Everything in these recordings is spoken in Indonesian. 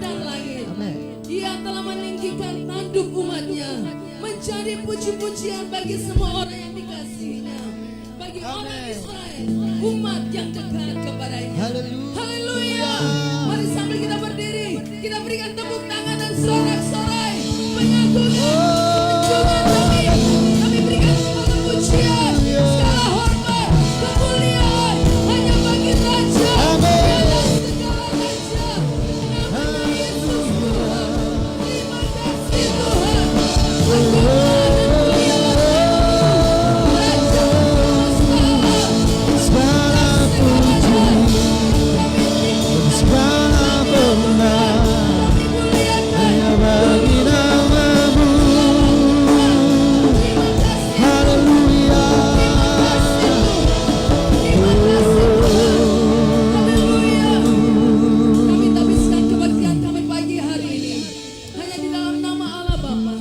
dan langit. Ia telah meninggikan tanduk umatnya, menjadi puji-pujian bagi semua orang yang dikasihinya, bagi orang Israel, umat yang dekat kepadanya. Haleluya. Mari sambil kita berdiri, kita berikan tepuk tangan dan sorak-sorai pengagungan, penjungan kami berikan segala pujian, segala hormat, kemuliaan hanya bagi Raja yang atas segala raja. Namanya Yesus Tuhan. Terima kasih Tuhan. Agungan dan mulialah Raja segala puji, segala benar hanya bagi namamu. Haleluya. Kami tabiskan kebaktian kami pagi hari ini hanya di dalam nama Allah Bapa,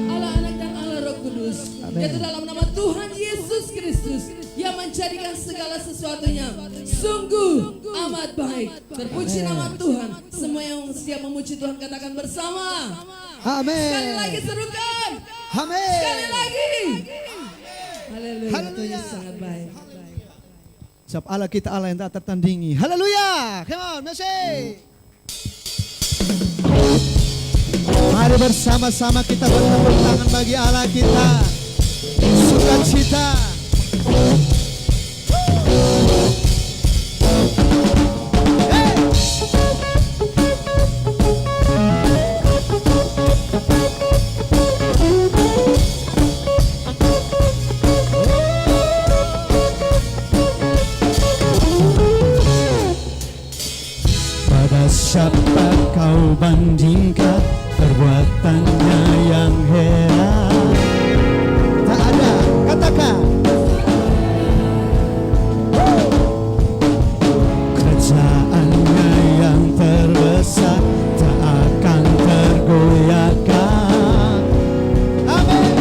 Allah Anak dan Allah Roh Kudus, yaitu dalam nama Tuhan Yesus Kristus yang menjadikan segala sesuatunya sungguh amat baik. Terpuji nama Tuhan. Semua yang siap memuji Tuhan katakan bersama. Sekali lagi serukan. Sekali lagi. Haleluya. Tuhan sangat baik. Sebab Allah kita Allah yang tak tertandingi. Haleluya. Come on, Messi. Mari bersama-sama kita bertepuk tangan bagi Allah kita. Sukacita. Pada siapa kau bandingkan perbuatannya yang heran? Tak ada, katakan. Kerajaannya yang terbesar tak akan tergoyahkan. Amin.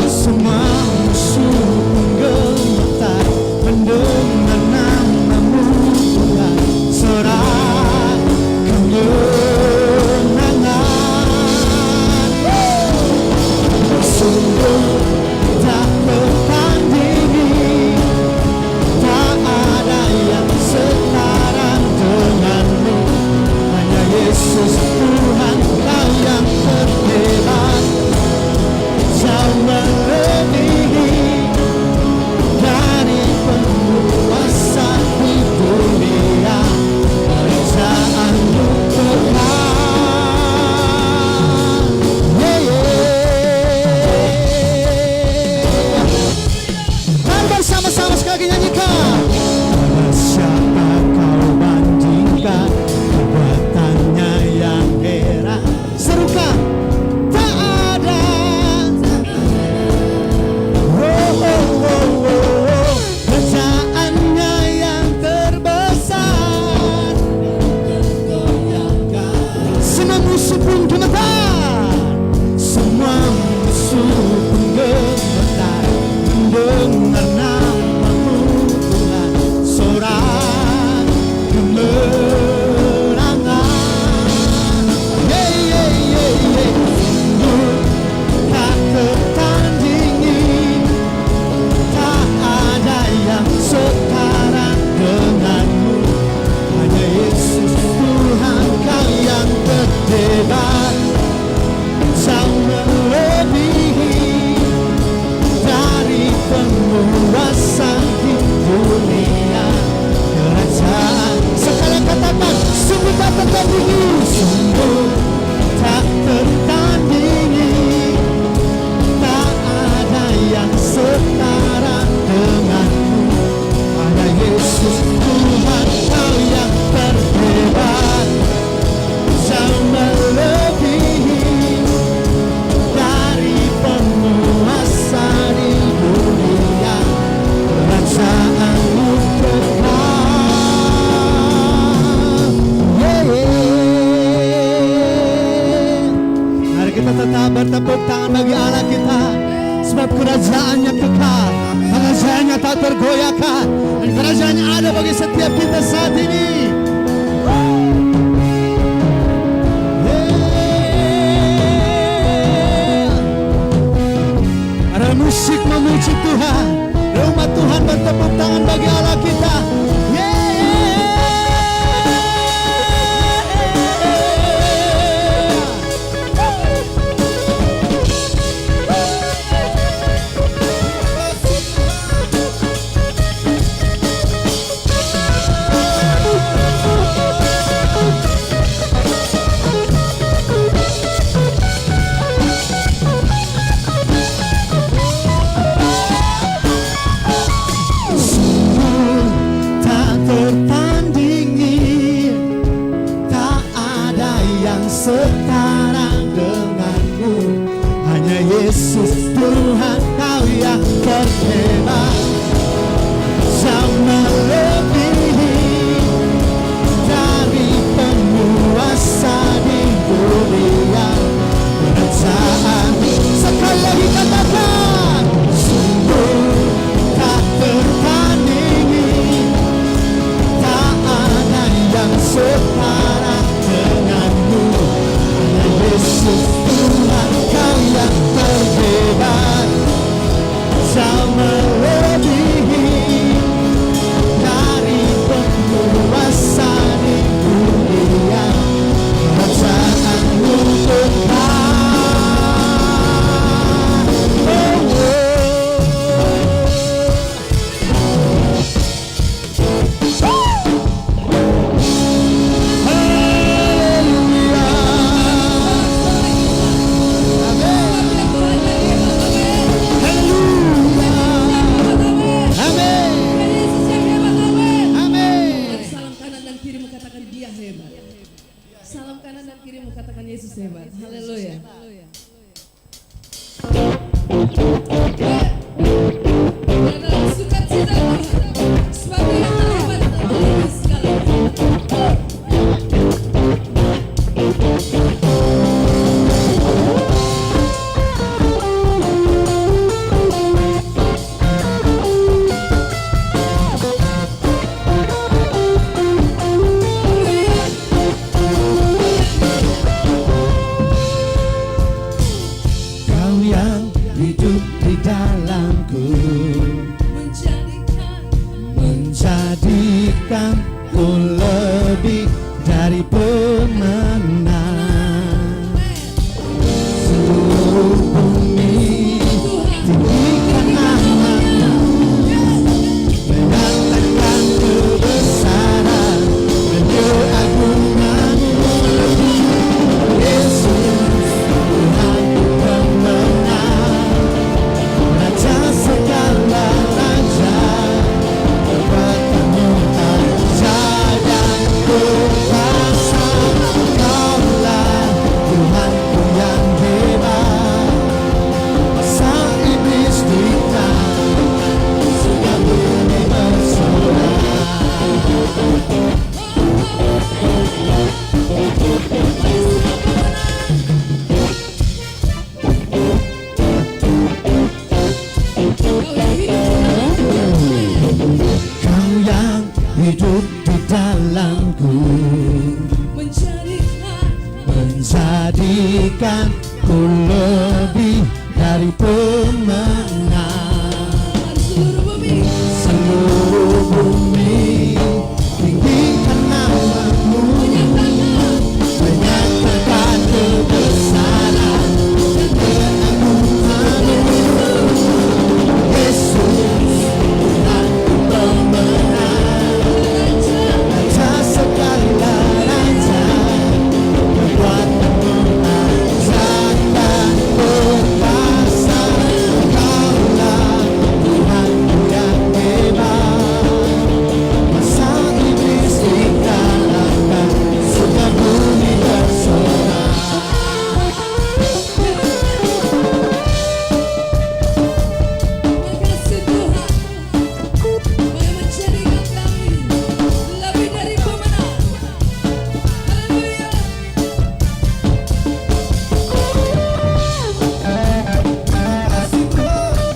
Semua musuh menggemetar mendengar namamu Tuhan. Sorak kemenangan. Sungguh tak tertandingi, tak ada yang setara denganmu. Hanya Yesus Tuhan Kau yang terhebat, jauh melebihi dari penguasa di dunia. Kerajaanmu kekal. Mari bersama-sama sekali lagi nyanyikan. Pada siapa kau bandingkan perbuatannya yang heran? Serukan. Tak ada. Kerajaannya yang terbesar, semua musuh pun gemetar. Semua musuh pun gemetar mendengar namamu Tuhan. Sorak kemenangan. Sungguh tak tertandingi, tak ada yang setara denganmu. Hanya Yesus Tuhan Kau yang terhebat, jauh melebihi dari penguasa di dunia. Kerajaan sekali katakan, sungguh tak tertandingi, sungguh tak tertandingi, tak ada yang setara denganmu. Hanya Yesus Tuhan Kau yang terhebat, jauh melebihi dari penguasa di dunia. Kerajaanmu kekal. Mari kita tetap bertepuk tangan bagi Allah kita, sebab kerajaannya kekal, kerajaannya tak tergoyahkan, dan kerajaannya ada bagi setiap kita saat ini. yang setara denganmu. Hanya Yesus Tuhan, Kau yang terhebat. Jauh melebihi dari penguasa di dunia. Kerajaan, sekali lagi katakan, sungguh tak tertandingi. Tak ada yang setara denganmu. Hanya Yesus Tuhan, Kau yang terhebat. Jauh melebihi dari penguasa di dunia. Kerajaanmu kekal. Salam kanan dan kirimu, katakan Yesus hebat. Haleluya. Dalam sukacita Tuhan, sebagai yang terhebat dalam segala. Hidup di dalamku, menjadikan ku lebih dari pemenang. Seluruh bumi tinggikan namamu, menyatakan kebesaran dan keagunganmu. Yesus Tuhan pemenang, Raja segala raja, kekuatanmu aja dan kuasa. Kaulah Tuhanku yang hebat. Sang iblis dikalahkan, surga bumi bersorak. Kau yang hidup di dalamku, menjadikan ku lebih dari pemenang. Seluruh bumi tinggikan namamu, menyatakan kebesaran dan keagunganmu. Yesus Tuhan pemenang, Raja segala raja, kekuatanmu aja dan kuasa. Kaulah Tuhanku yang hebat. Masa iblis dikalahkan, surga bumi bersorak. Kasih Tuhan, Kau yang menjadikan kami lebih dari pemenang. Haleluya. Kasih Tuhan,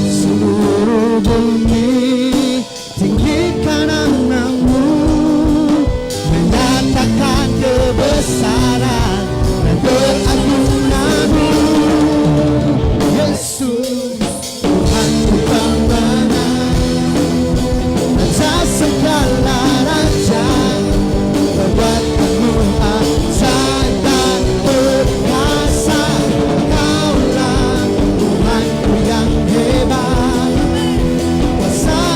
seluruh bumi tinggikan namamu, menyatakan kebesaran dan keagunganmu. Yesus Tuhan pemenang, Raja segala raja, kekuatanmu ajaib dan perkasa. Kaulah Tuhanku yang hebat. Kuasa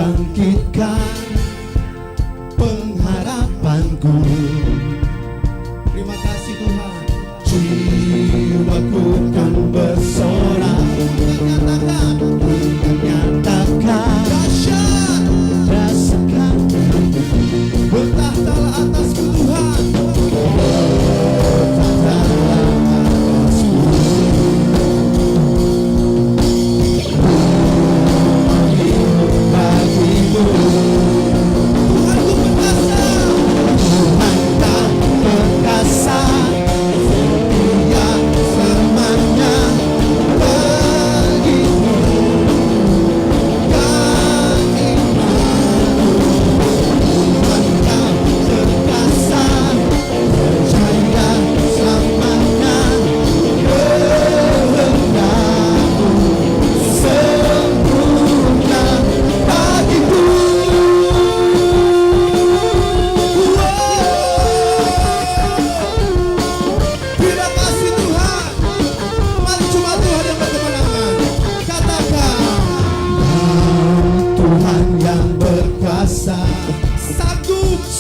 bangkitkan pengharapanku. Terima kasih Tuhan. Jiwaku kan bersorak menyatakan dahsyat rasakan bertahtalah atasku Tuhan.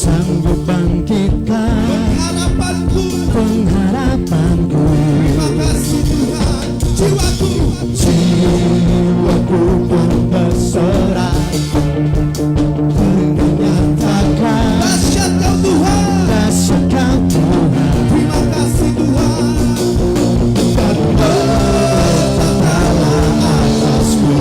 Sanggup bangkitkan pengharapanku. Terima kasih Tuhan. Jiwaku pun bersorak menyatakan dahsyat Kau Tuhan, dahsyat Kau Tuhan. Terima kasih Tuhan. Dan bertahtalah atasku.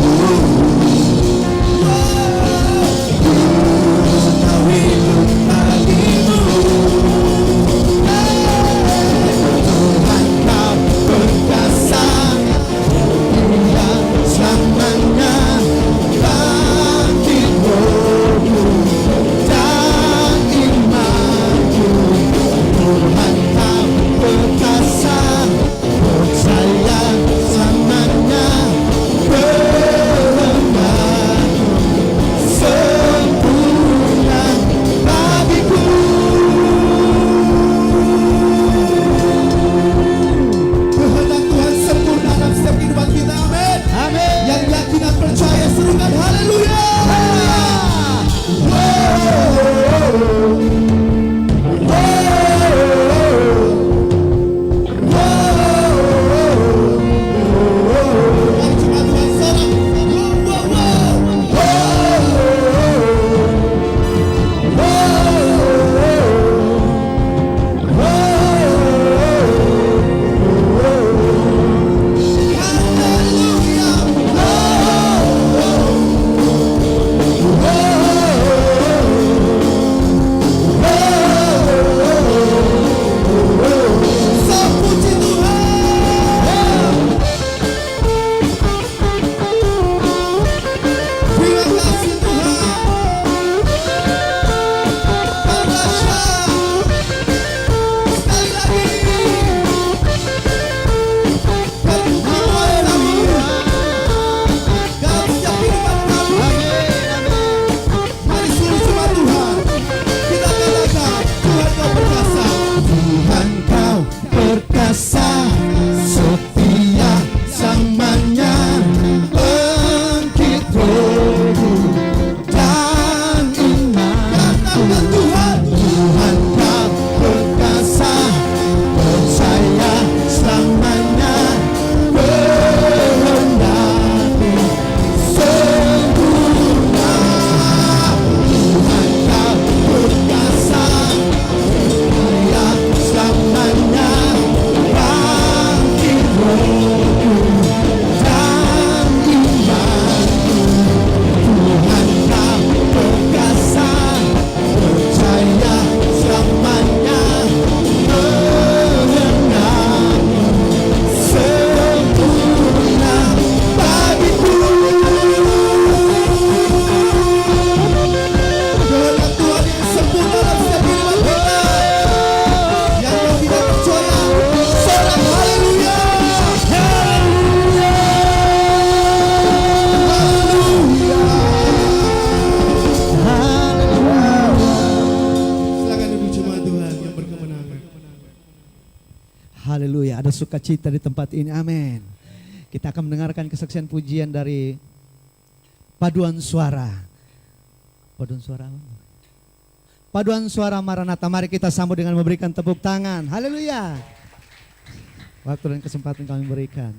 Haleluya, ada sukacita di tempat ini, amin. Kita akan mendengarkan kesaksian pujian dari paduan suara Paduan suara apa? Paduan suara Maranatha. Mari kita sambut dengan memberikan tepuk tangan. Haleluya. Waktu dan kesempatan kami berikan.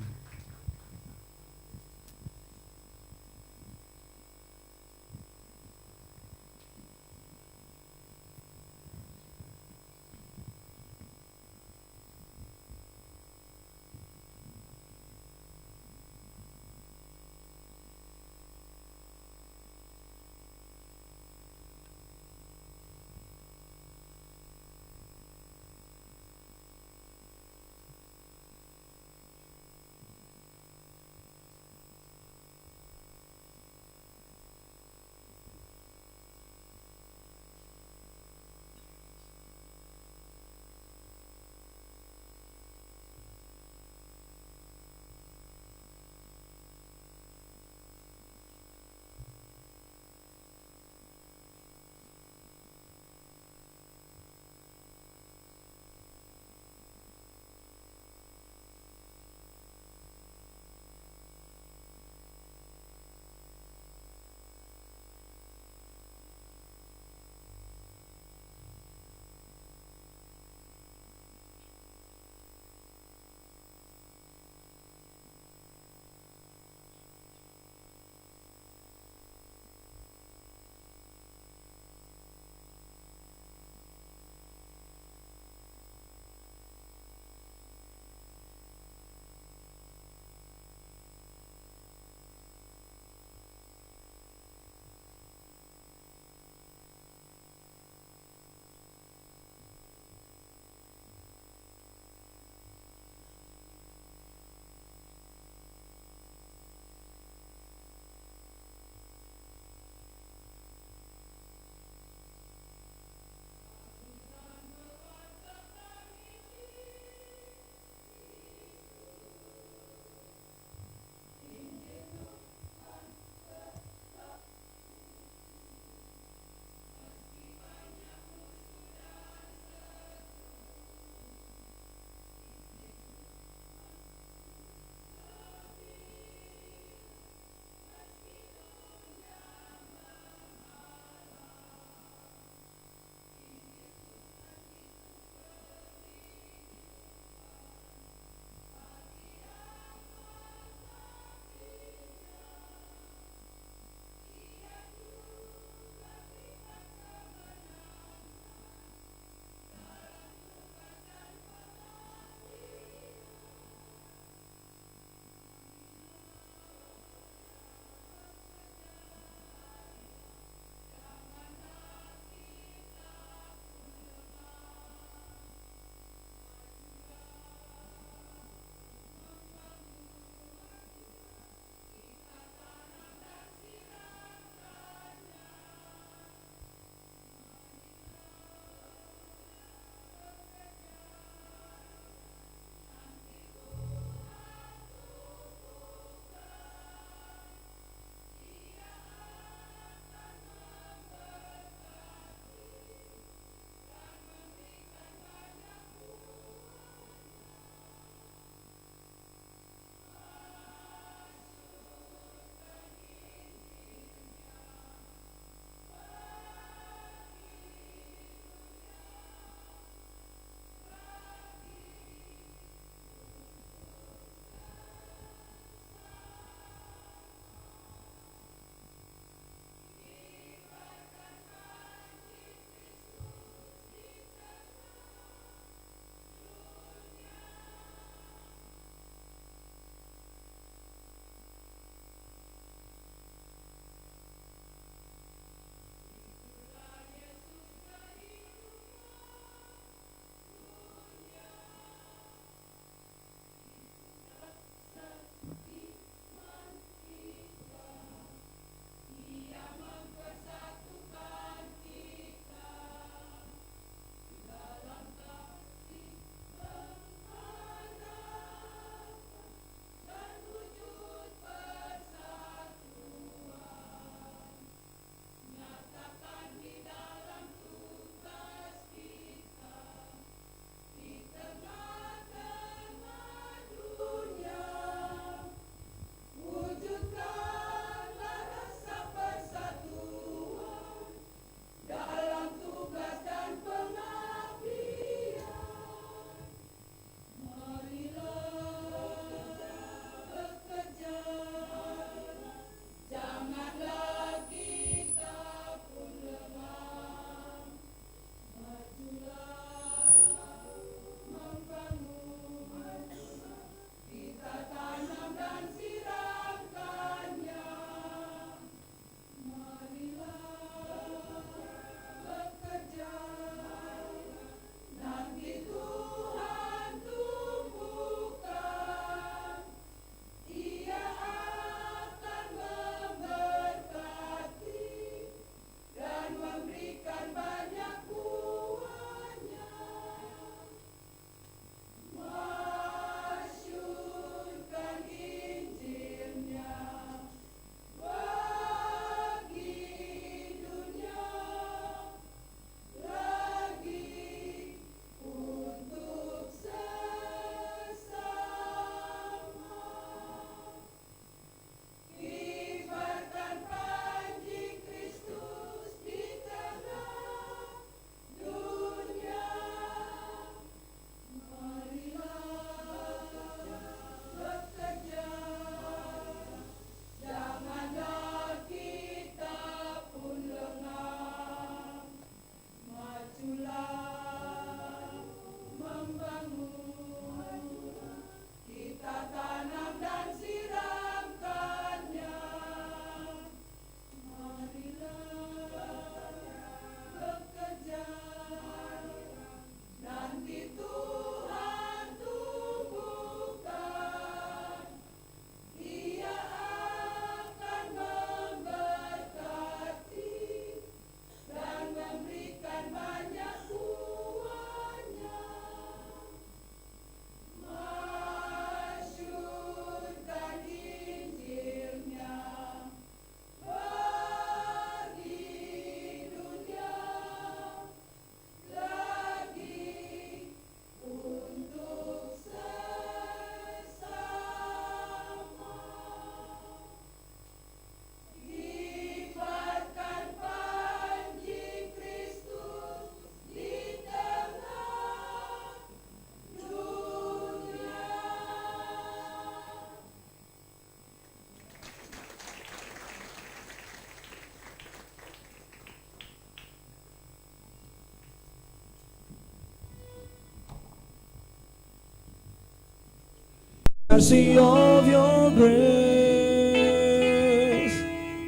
mercy of your grace.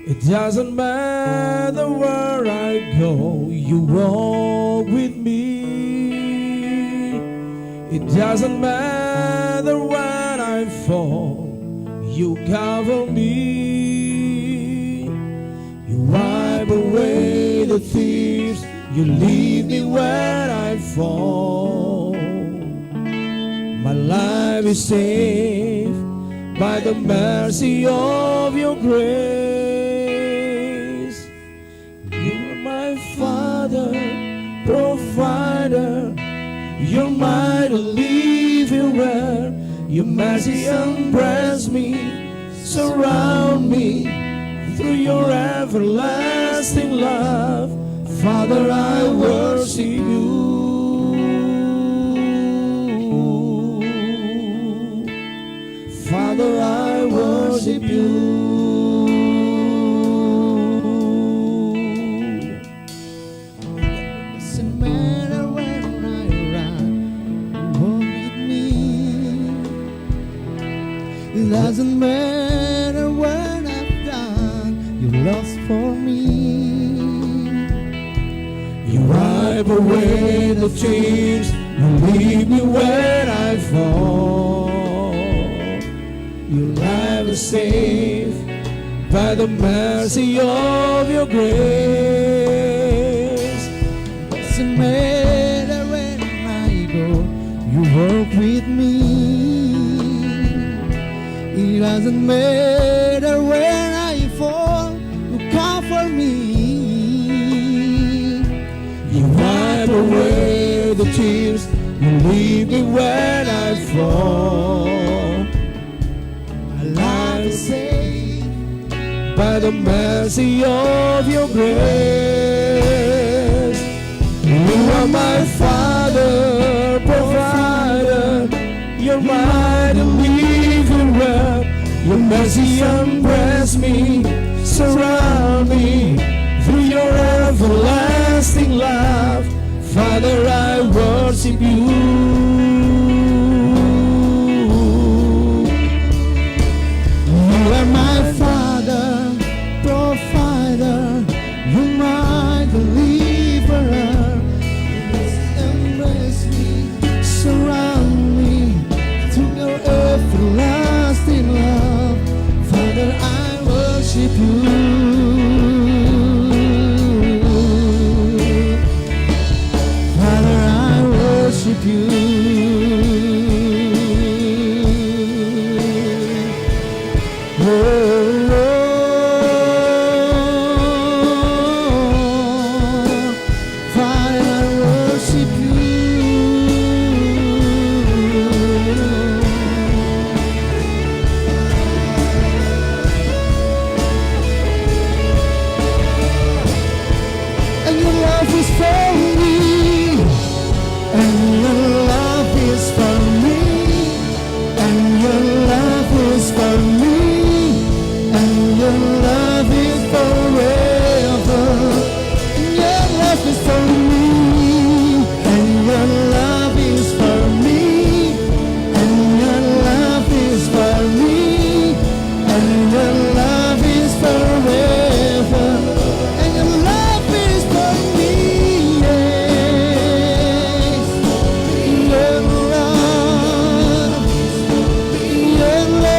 It doesn't matter where I go, you walk with me. It doesn't matter when I fall, you cover me. You wipe away the tears, you leave me where I fall. My life is saved by the mercy of your grace. You are my Father, provider. You're my deliverer. Your mercy embrace me, surround me through your everlasting love. Father, I worship you. Father, I worship you. Doesn't matter when I run, you walk with me. It doesn't matter what I've done, you lost for me. You wipe away the tears, you leave me where I fall. Your life is saved by the mercy of your grace. Doesn't matter when I go, you walk with me. It doesn't matter when I fall, you comfort me. You wipe away the tears, you leave me when I fall. My life is saved by the mercy of your grace. You are my Father, provider. You're my deliverer. Your mercy embrace me, surround me through your everlasting love. Father, I worship you. You are my Father, provider. You're my deliverer. Embrace me, surround me through your everlasting love. Father, I worship you. Father, I worship you. Oh, Father, I worship you. And your love is for me. And your love is for me. And your love is for me. And your love is forever. Your love is for me. And your love is for me. And your love is for me. And your love is forever. And your love is for me. Yes. Your love. Your love.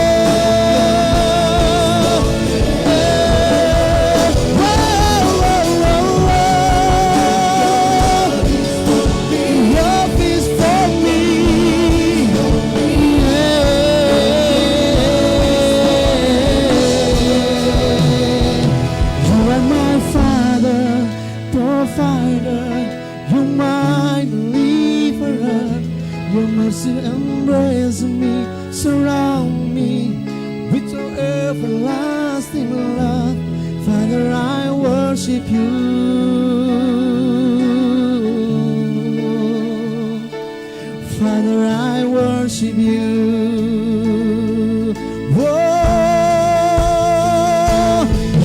Love is for me. You are my Father, provider. You're my deliverer. Your mercy embrace me, surround me with your everlasting love. Father, I worship you. Father, I worship you. Oh,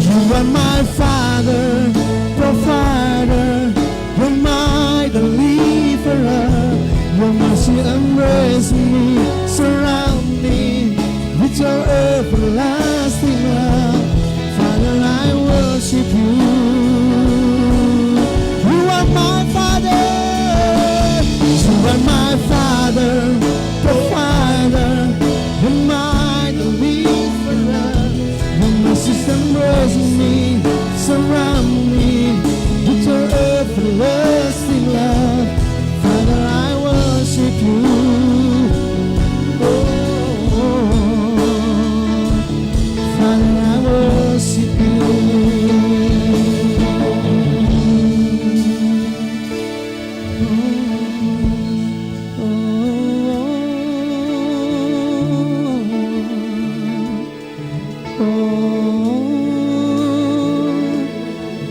you are my Father, provider. You're my deliverer. Your mercy embrace me, surround me your everlasting love. Father, I worship you. You are my Father. You are my Father, provider, the might of me forever. Your mercies embrace me, surround me with your everlasting love. Father, I worship you. Father, I worship you.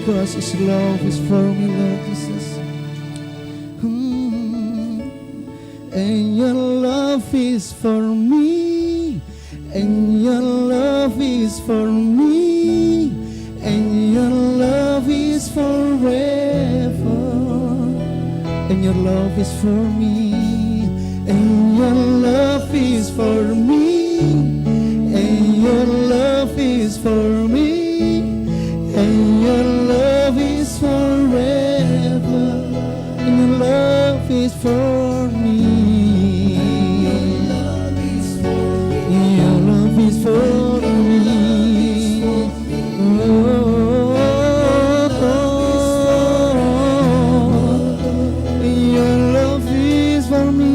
Because His love is for me, Lord Jesus. And your love is for me. And your love is for me. And your love is forever. And your love is for me. And your love is for me. And your love is for me. And your love is forever. And your love is for me. Your love is for me. Your love is for me. Your love is for me.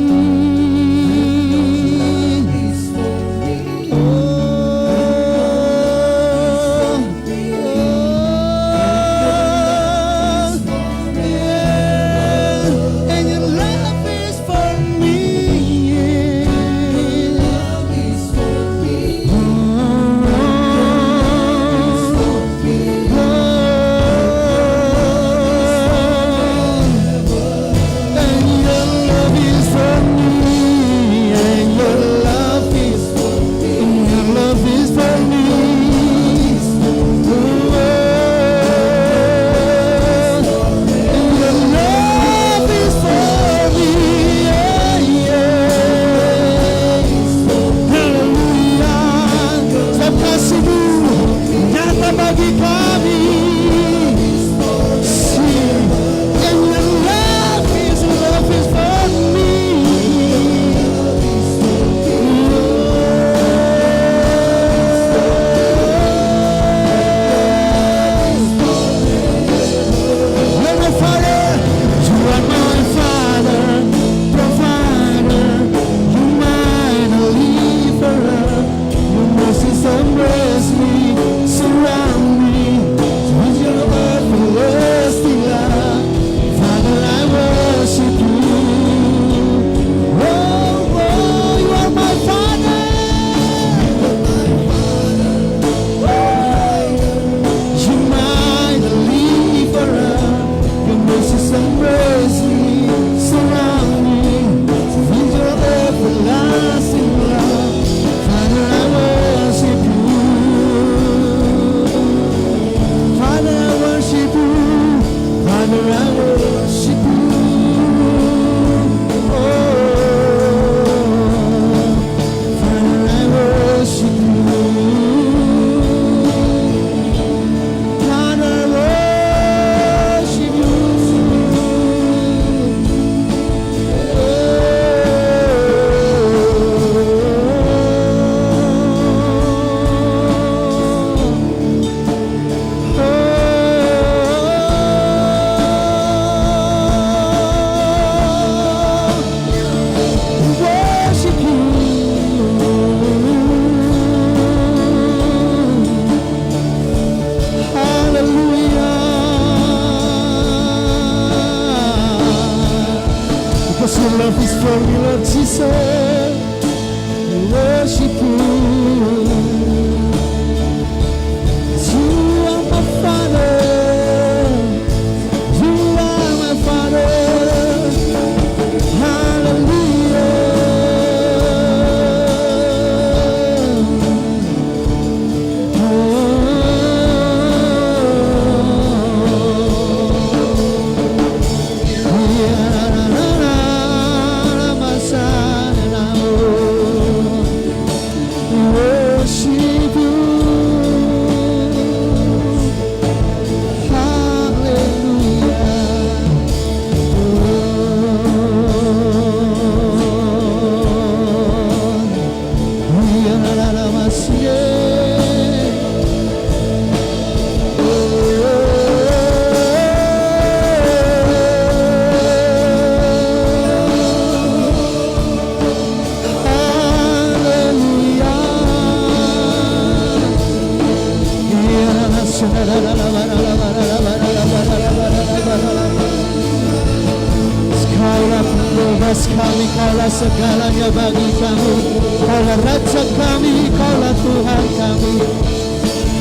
Kaulah pembebas kami, kaulah segalanya bagi kami. Kaulah Raja kami, kaulah Tuhan kami.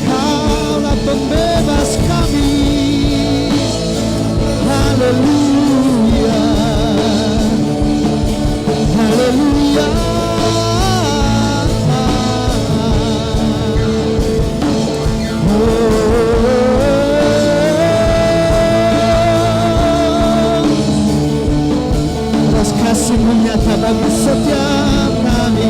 Kaulah pembebas kami. Haleluya, haleluya. Atas kasih-Mu nyata bagi setiap kami.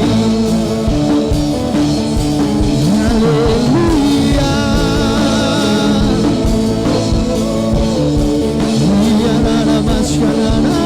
Haleluya. Ya la masyaallah.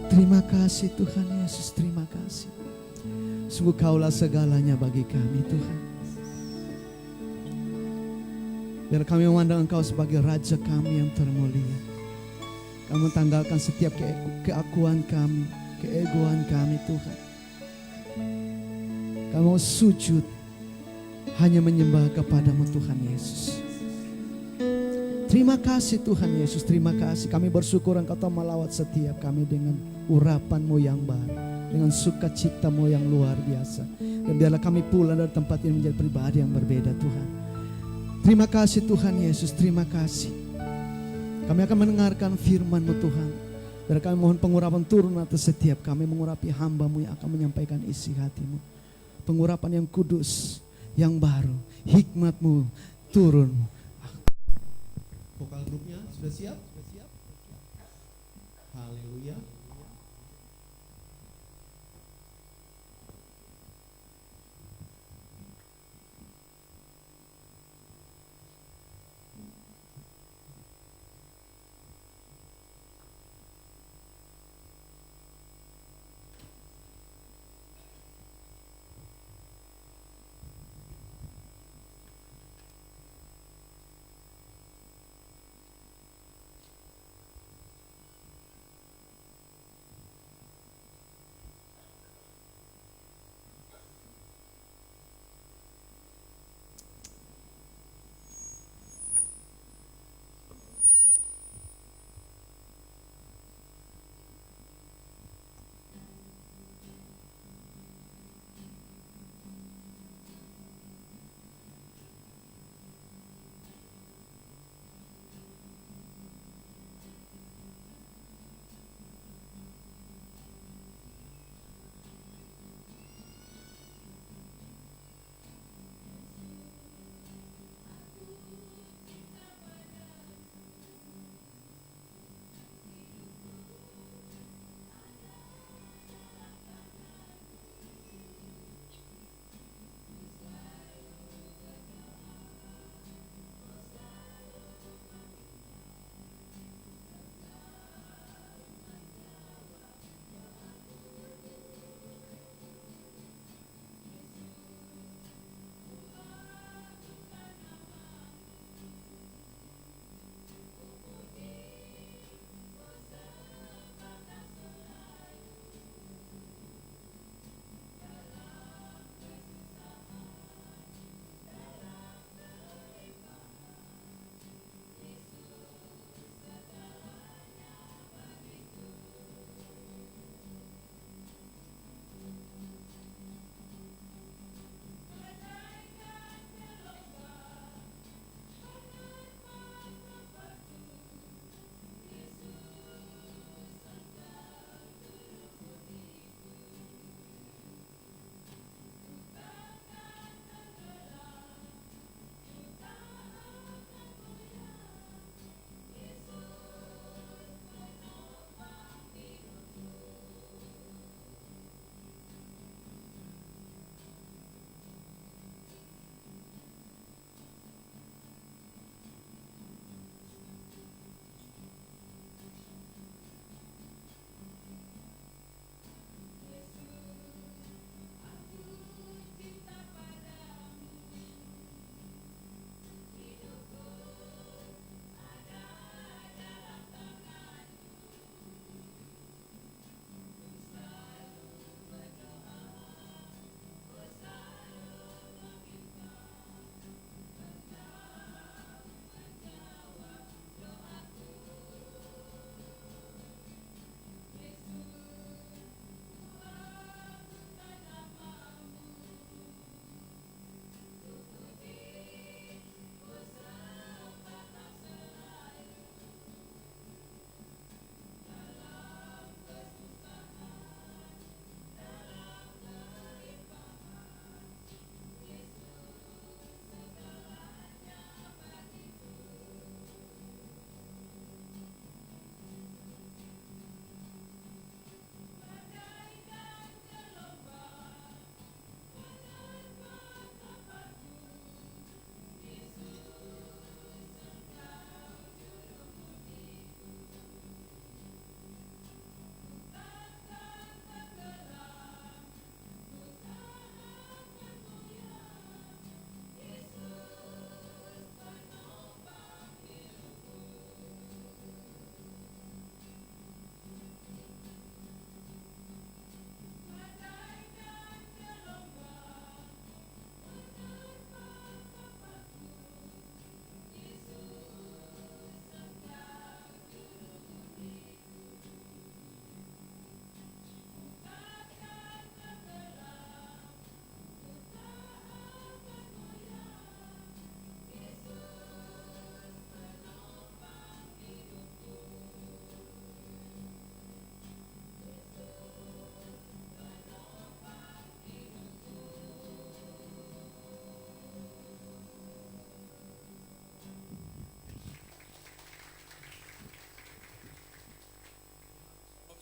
Terima kasih Tuhan Yesus, terima kasih. Sungguh Kaulah segalanya bagi kami Tuhan. Biar kami memandang Engkau sebagai Raja kami yang termulia. Kami mentanggalkan setiap keakuan kami, keegoan kami Tuhan. Kami mau sujud hanya menyembah kepada-Mu Tuhan Yesus. Terima kasih Tuhan Yesus, terima kasih. Kami bersyukur Engkau telah melawat setiap kami dengan urapan-Mu yang baru, dengan sukacita-Mu yang luar biasa. Dan biarlah kami pulang dari tempat ini menjadi pribadi yang berbeda Tuhan. Terima kasih Tuhan Yesus, terima kasih. Kami akan mendengarkan firman-Mu Tuhan. Biar kami mohon pengurapan turun atas setiap kami, mengurapi hamba-Mu yang akan menyampaikan isi hati-Mu. Pengurapan yang kudus, yang baru, hikmat-Mu turun. Vokal grupnya sudah siap? Haleluya.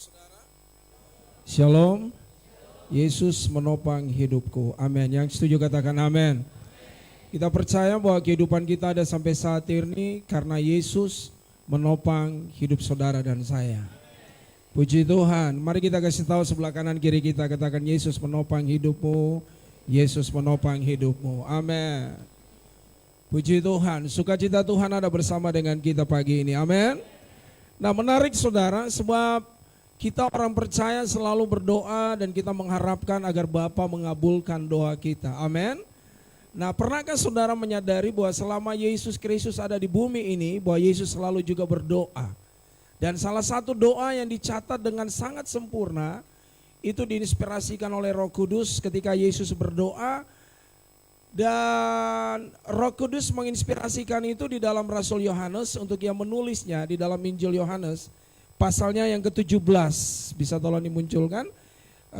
saudara? Shalom. Yesus menopang hidupku. Amin. Yang setuju katakan amin. Kita percaya bahwa kehidupan kita ada sampai saat ini karena Yesus menopang hidup saudara dan saya. Puji Tuhan. Mari kita kasih tahu sebelah kanan kiri kita, katakan Yesus menopang hidupmu. Yesus menopang hidupmu. Amin. Puji Tuhan. Sukacita Tuhan ada bersama dengan kita pagi ini. Amin. Nah, menarik saudara, sebab kita orang percaya selalu berdoa dan kita mengharapkan agar Bapa mengabulkan doa kita. Amin. Nah, pernahkah saudara menyadari bahwa selama Yesus Kristus ada di bumi ini, bahwa Yesus selalu juga berdoa. Dan salah satu doa yang dicatat dengan sangat sempurna, itu diinspirasikan oleh Roh Kudus ketika Yesus berdoa. Dan Roh Kudus menginspirasikan itu di dalam Rasul Yohanes untuk yang menulisnya di dalam Injil Yohanes. Pasalnya yang ke-17, bisa tolong dimunculkan.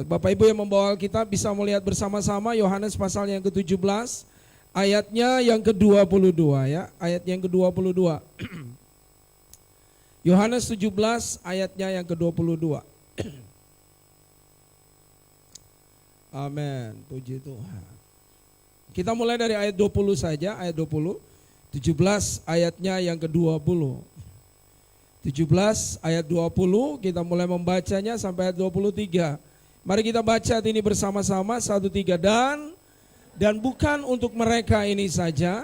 Bapak Ibu yang membawa kita bisa melihat bersama-sama Yohanes pasalnya yang ke-17, ayatnya yang ke-22 ya, ayat yang ke-22. Yohanes 17 ayatnya yang ke-22. Amin, puji Tuhan. Kita mulai dari ayat 20 saja, ayat 20. 17 ayatnya yang ke-20. 17 ayat 20 kita mulai membacanya sampai ayat 23. Mari kita baca ini bersama-sama 1-3. Dan bukan untuk mereka ini saja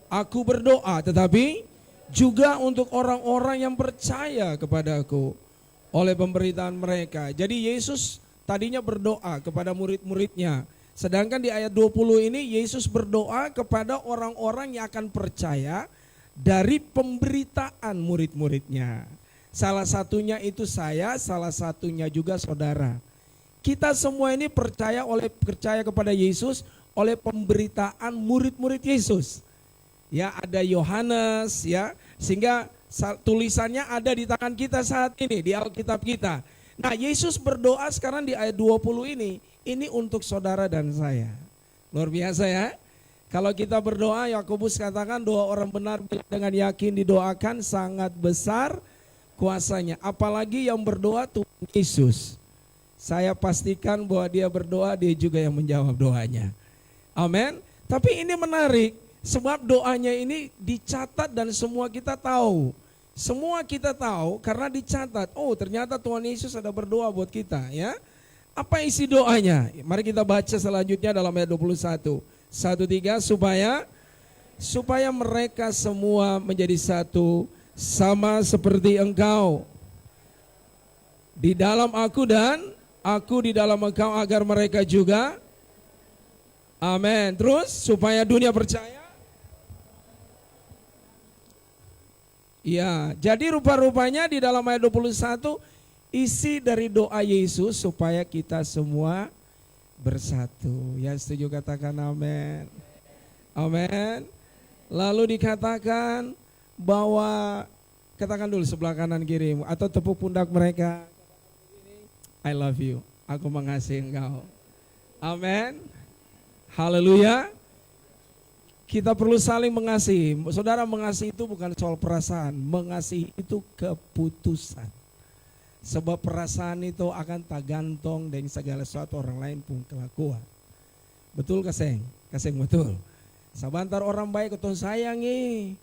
aku berdoa, tetapi juga untuk orang-orang yang percaya kepada aku oleh pemberitaan mereka. Jadi Yesus tadinya berdoa kepada murid-muridnya. Sedangkan di ayat 20 ini Yesus berdoa kepada orang-orang yang akan percaya dari pemberitaan murid-muridnya. Salah satunya itu saya, salah satunya juga saudara. Kita semua ini percaya kepada Yesus oleh pemberitaan murid-murid Yesus. Ya, ada Yohanes ya, sehingga tulisannya ada di tangan kita saat ini di Alkitab kita. Nah, Yesus berdoa sekarang di ayat 20 ini untuk saudara dan saya. Luar biasa ya. Kalau kita berdoa, Yakobus katakan doa orang benar dengan yakin didoakan sangat besar kuasanya. Apalagi yang berdoa Tuhan Yesus. Saya pastikan bahwa dia berdoa, dia juga yang menjawab doanya. Amin. Tapi ini menarik, sebab doanya ini dicatat dan semua kita tahu. Semua kita tahu karena dicatat. Oh, ternyata Tuhan Yesus ada berdoa buat kita ya. Apa isi doanya? Mari kita baca selanjutnya dalam ayat 21. 1-3 supaya mereka semua menjadi satu sama seperti engkau di dalam aku dan aku di dalam engkau, agar mereka juga, amin. Terus supaya dunia percaya. Ya, jadi rupa-rupanya di dalam ayat 21 isi dari doa Yesus supaya kita semua bersatu. Ya, setuju katakan amin. Amin. Lalu dikatakan bahwa, katakan dulu sebelah kanan kirimu atau tepuk pundak mereka. I love you. Aku mengasihi engkau. Amin. Haleluya. Kita perlu saling mengasihi. Saudara, mengasihi itu bukan soal perasaan. Mengasihi itu keputusan. Sebab perasaan itu akan tak gantung dengan segala sesuatu orang lain pun kelakuan. Betul kaseng? Kaseng betul. Sabantar orang baik ketun sayangi.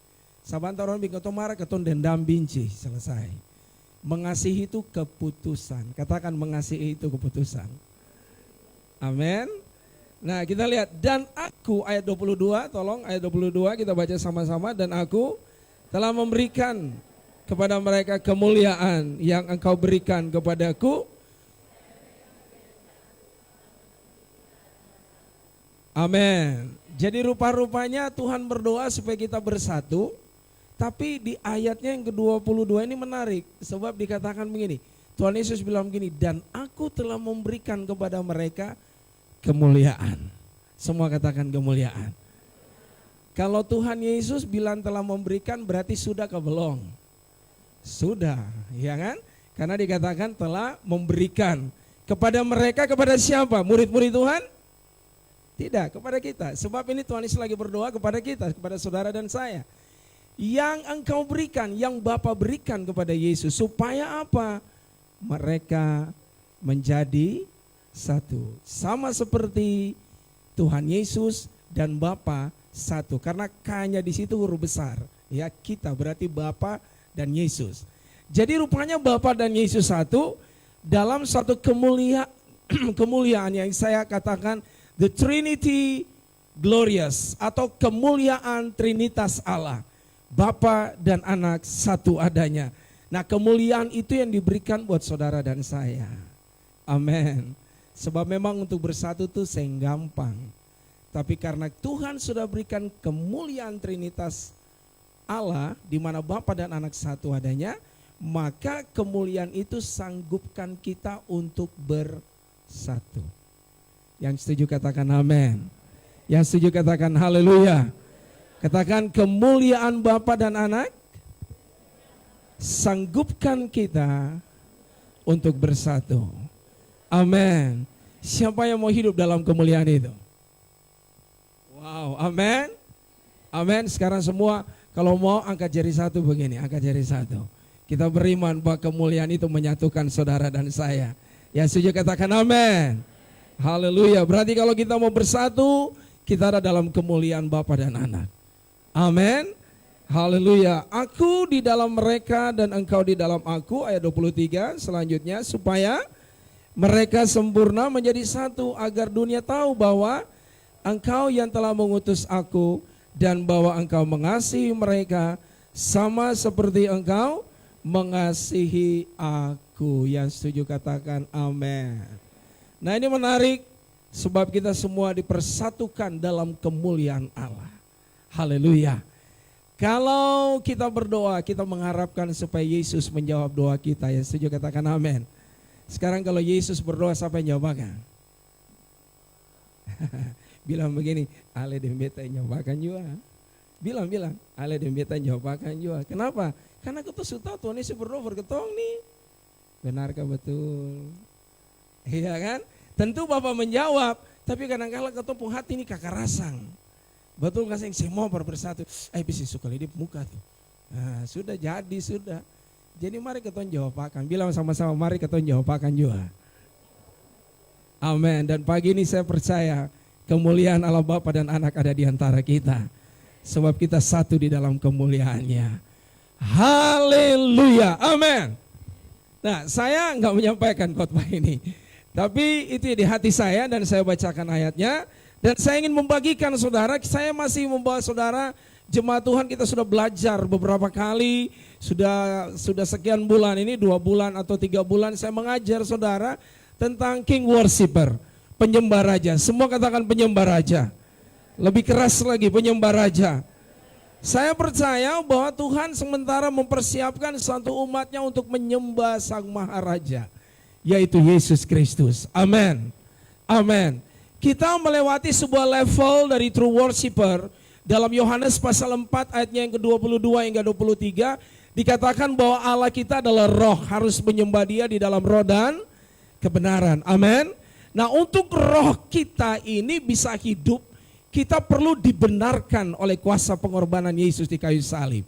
Sabantar orang baik ketun marah ketun dendam benci. Selesai. Mengasihi itu keputusan. Katakan mengasihi itu keputusan. Amin. Nah, kita lihat, dan aku ayat 22, tolong ayat 22 kita baca sama-sama. Dan aku telah memberikan kepada mereka kemuliaan yang engkau berikan kepadaku. Amin. Jadi rupa-rupanya Tuhan berdoa supaya kita bersatu. Tapi di ayatnya yang ke-22 ini menarik. Sebab dikatakan begini, Tuhan Yesus bilang begini, dan aku telah memberikan kepada mereka kemuliaan. Semua katakan kemuliaan. Kalau Tuhan Yesus bilang telah memberikan, berarti sudah ke belum? Sudah, ya kan? Karena dikatakan telah memberikan kepada mereka, kepada siapa? Murid-murid Tuhan? Tidak, kepada kita. Sebab ini Tuhan Yesus lagi berdoa kepada kita, kepada saudara dan saya. Yang engkau berikan, yang Bapa berikan kepada Yesus, supaya apa? mereka menjadi satu. Sama seperti Tuhan Yesus dan Bapa satu. Karena K-nya di situ huruf besar. Ya, kita berarti Bapa dan Yesus. Jadi rupanya Bapa dan Yesus satu dalam satu kemuliaan yang saya katakan the Trinity Glorious atau kemuliaan Trinitas Allah. Bapa dan Anak satu adanya. Nah, kemuliaan itu yang diberikan buat saudara dan saya. Amin. Sebab memang untuk bersatu itu gampang. Tapi karena Tuhan sudah berikan kemuliaan Trinitas Allah di mana Bapa dan Anak satu adanya, maka kemuliaan itu sanggupkan kita untuk bersatu. Yang setuju katakan amin. Yang setuju katakan haleluya. Katakan kemuliaan Bapa dan Anak sanggupkan kita untuk bersatu. Amin. Siapa yang mau hidup dalam kemuliaan itu? Wow, amin. Amin. Sekarang semua kalau mau angkat jari satu begini, angkat jari satu. Kita beriman bahwa kemuliaan itu menyatukan saudara dan saya. Yang setuju katakan amin. Haleluya. Berarti kalau kita mau bersatu, kita ada dalam kemuliaan Bapa dan Anak. Amin. Haleluya. Aku di dalam mereka dan engkau di dalam aku. Ayat 23 selanjutnya. Supaya mereka sempurna menjadi satu. Agar dunia tahu bahwa engkau yang telah mengutus aku. Dan bahwa engkau mengasihi mereka. Sama seperti engkau mengasihi aku. Yang setuju katakan amin. Nah, ini menarik. Sebab kita semua dipersatukan dalam kemuliaan Allah. Haleluya. Kalau kita berdoa, kita mengharapkan supaya Yesus menjawab doa kita. Yang setuju katakan amin. Sekarang kalau Yesus berdoa, siapa yang jawabkan? Bilang begini, ale dembeta yang jawabkan juga. Bilang, ale dembeta yang jawabkan juga. Kenapa? Karena kita sudah tahu Tuhan Yesus berdoa berketong nih. Benarkah betul? Iya kan? Tentu Bapak menjawab, tapi kadang-kadang ketemu hati ini kakarasang. Betul gak sih semua bersatu? Bisa suka di muka tuh. Nah, sudah jadi sudah. Jadi mari kita jawabkan. Bilang sama-sama mari kita jawabkan juga. Amin. Dan pagi ini saya percaya kemuliaan Allah Bapa dan Anak ada di antara kita. Sebab kita satu di dalam kemuliaannya. Haleluya. Amin. Nah, saya enggak menyampaikan khotbah ini. Tapi itu di hati saya dan saya bacakan ayatnya. Dan saya ingin membagikan saudara, saya masih membawa saudara, jemaat Tuhan kita sudah belajar beberapa kali, sudah sekian bulan ini, 2 bulan atau 3 bulan saya mengajar saudara tentang King Worshipper, penyembah raja. Semua katakan penyembah raja. Lebih keras lagi penyembah raja. Saya percaya bahwa Tuhan sementara mempersiapkan satu umatnya untuk menyembah Sang Maharaja, yaitu Yesus Kristus. Amin. Amin. Kita melewati sebuah level dari true worshipper. Dalam Yohanes pasal 4 ayatnya yang ke-22 hingga 23 dikatakan bahwa Allah kita adalah roh, harus menyembah Dia di dalam roh dan kebenaran. Amin. Nah, untuk roh kita ini bisa hidup, kita perlu dibenarkan oleh kuasa pengorbanan Yesus di kayu salib.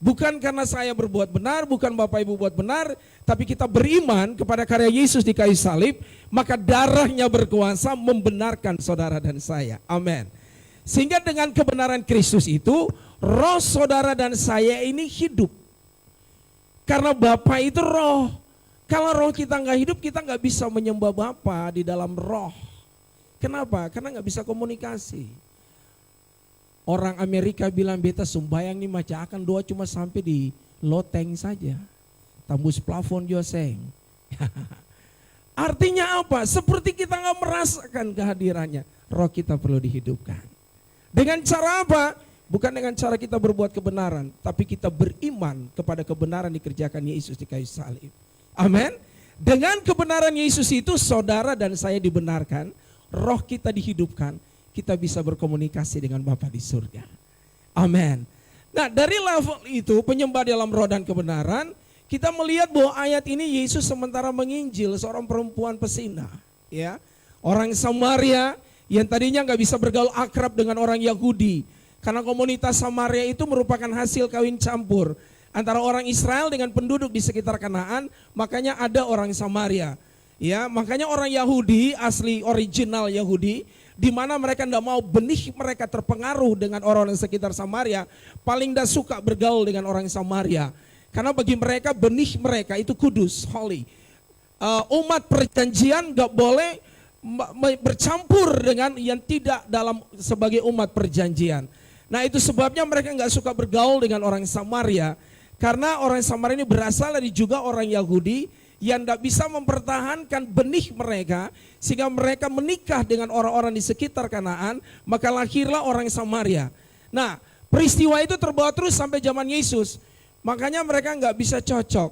Bukan karena saya berbuat benar, bukan Bapak Ibu buat benar, tapi kita beriman kepada karya Yesus di kayu salib, maka darahnya berkuasa membenarkan saudara dan saya. Amin. Sehingga dengan kebenaran Kristus itu, roh saudara dan saya ini hidup. Karena Bapa itu roh. Kalau roh kita nggak hidup, kita nggak bisa menyembah Bapa di dalam roh. Kenapa? Karena nggak bisa komunikasi. Orang Amerika bilang beta sembayang nih macam akan doa cuma sampai di loteng saja. Tembus plafon joseng. Artinya apa? Seperti kita nggak merasakan kehadirannya. Roh kita perlu dihidupkan. Dengan cara apa? Bukan dengan cara kita berbuat kebenaran, tapi kita beriman kepada kebenaran dikerjakan Yesus di kayu salib. Amin. Dengan kebenaran Yesus itu saudara dan saya dibenarkan, roh kita dihidupkan. Kita bisa berkomunikasi dengan Bapa di surga. Amin. Nah, dari level itu penyembah dalam roh dan kebenaran, kita melihat bahwa ayat ini Yesus sementara menginjil seorang perempuan pesina, ya. Orang Samaria yang tadinya nggak bisa bergaul akrab dengan orang Yahudi, karena komunitas Samaria itu merupakan hasil kawin campur antara orang Israel dengan penduduk di sekitar Kanaan, makanya ada orang Samaria. Ya, makanya orang Yahudi asli original Yahudi, di mana mereka tidak mau benih mereka terpengaruh dengan orang-orang sekitar Samaria, paling tidak suka bergaul dengan orang Samaria. Karena bagi mereka benih mereka itu kudus, holy. Umat perjanjian gak boleh bercampur dengan yang tidak dalam sebagai umat perjanjian. Nah itu sebabnya mereka gak suka bergaul dengan orang Samaria. Karena orang Samaria ini berasal dari juga orang Yahudi yang tidak bisa mempertahankan benih mereka, sehingga mereka menikah dengan orang-orang di sekitar Kanaan, maka lahirlah orang Samaria. Nah peristiwa itu terbawa terus sampai zaman Yesus. Makanya mereka nggak bisa cocok.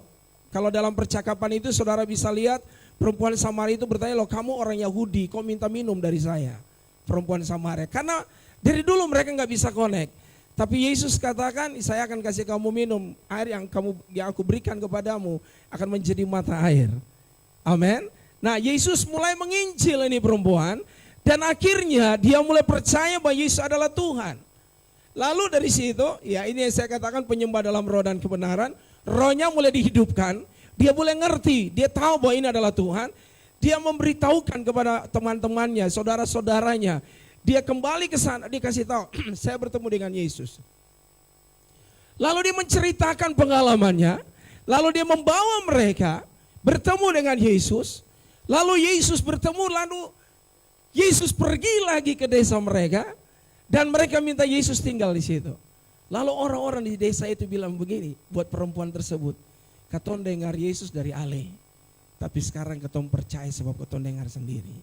Kalau dalam percakapan itu saudara bisa lihat perempuan Samaria itu bertanya, loh kamu orang Yahudi kok minta minum dari saya? Perempuan Samaria. Karena dari dulu mereka nggak bisa connect. Tapi Yesus katakan, saya akan kasih kamu minum, air yang aku berikan kepadamu akan menjadi mata air. Amin. Nah Yesus mulai menginjil ini perempuan, dan akhirnya dia mulai percaya bahwa Yesus adalah Tuhan. Lalu dari situ, ya ini yang saya katakan penyembah dalam roh dan kebenaran, rohnya mulai dihidupkan, dia mulai ngerti, dia tahu bahwa ini adalah Tuhan, dia memberitahukan kepada teman-temannya, saudara-saudaranya. Dia kembali ke sana, dia kasih tahu, saya bertemu dengan Yesus. Lalu dia menceritakan pengalamannya, lalu dia membawa mereka bertemu dengan Yesus. Lalu Yesus bertemu, lalu Yesus pergi lagi ke desa mereka, dan mereka minta Yesus tinggal di situ. Lalu orang-orang di desa itu bilang begini buat perempuan tersebut, katon dengar Yesus dari Ale, tapi sekarang katon percaya sebab katon dengar sendiri.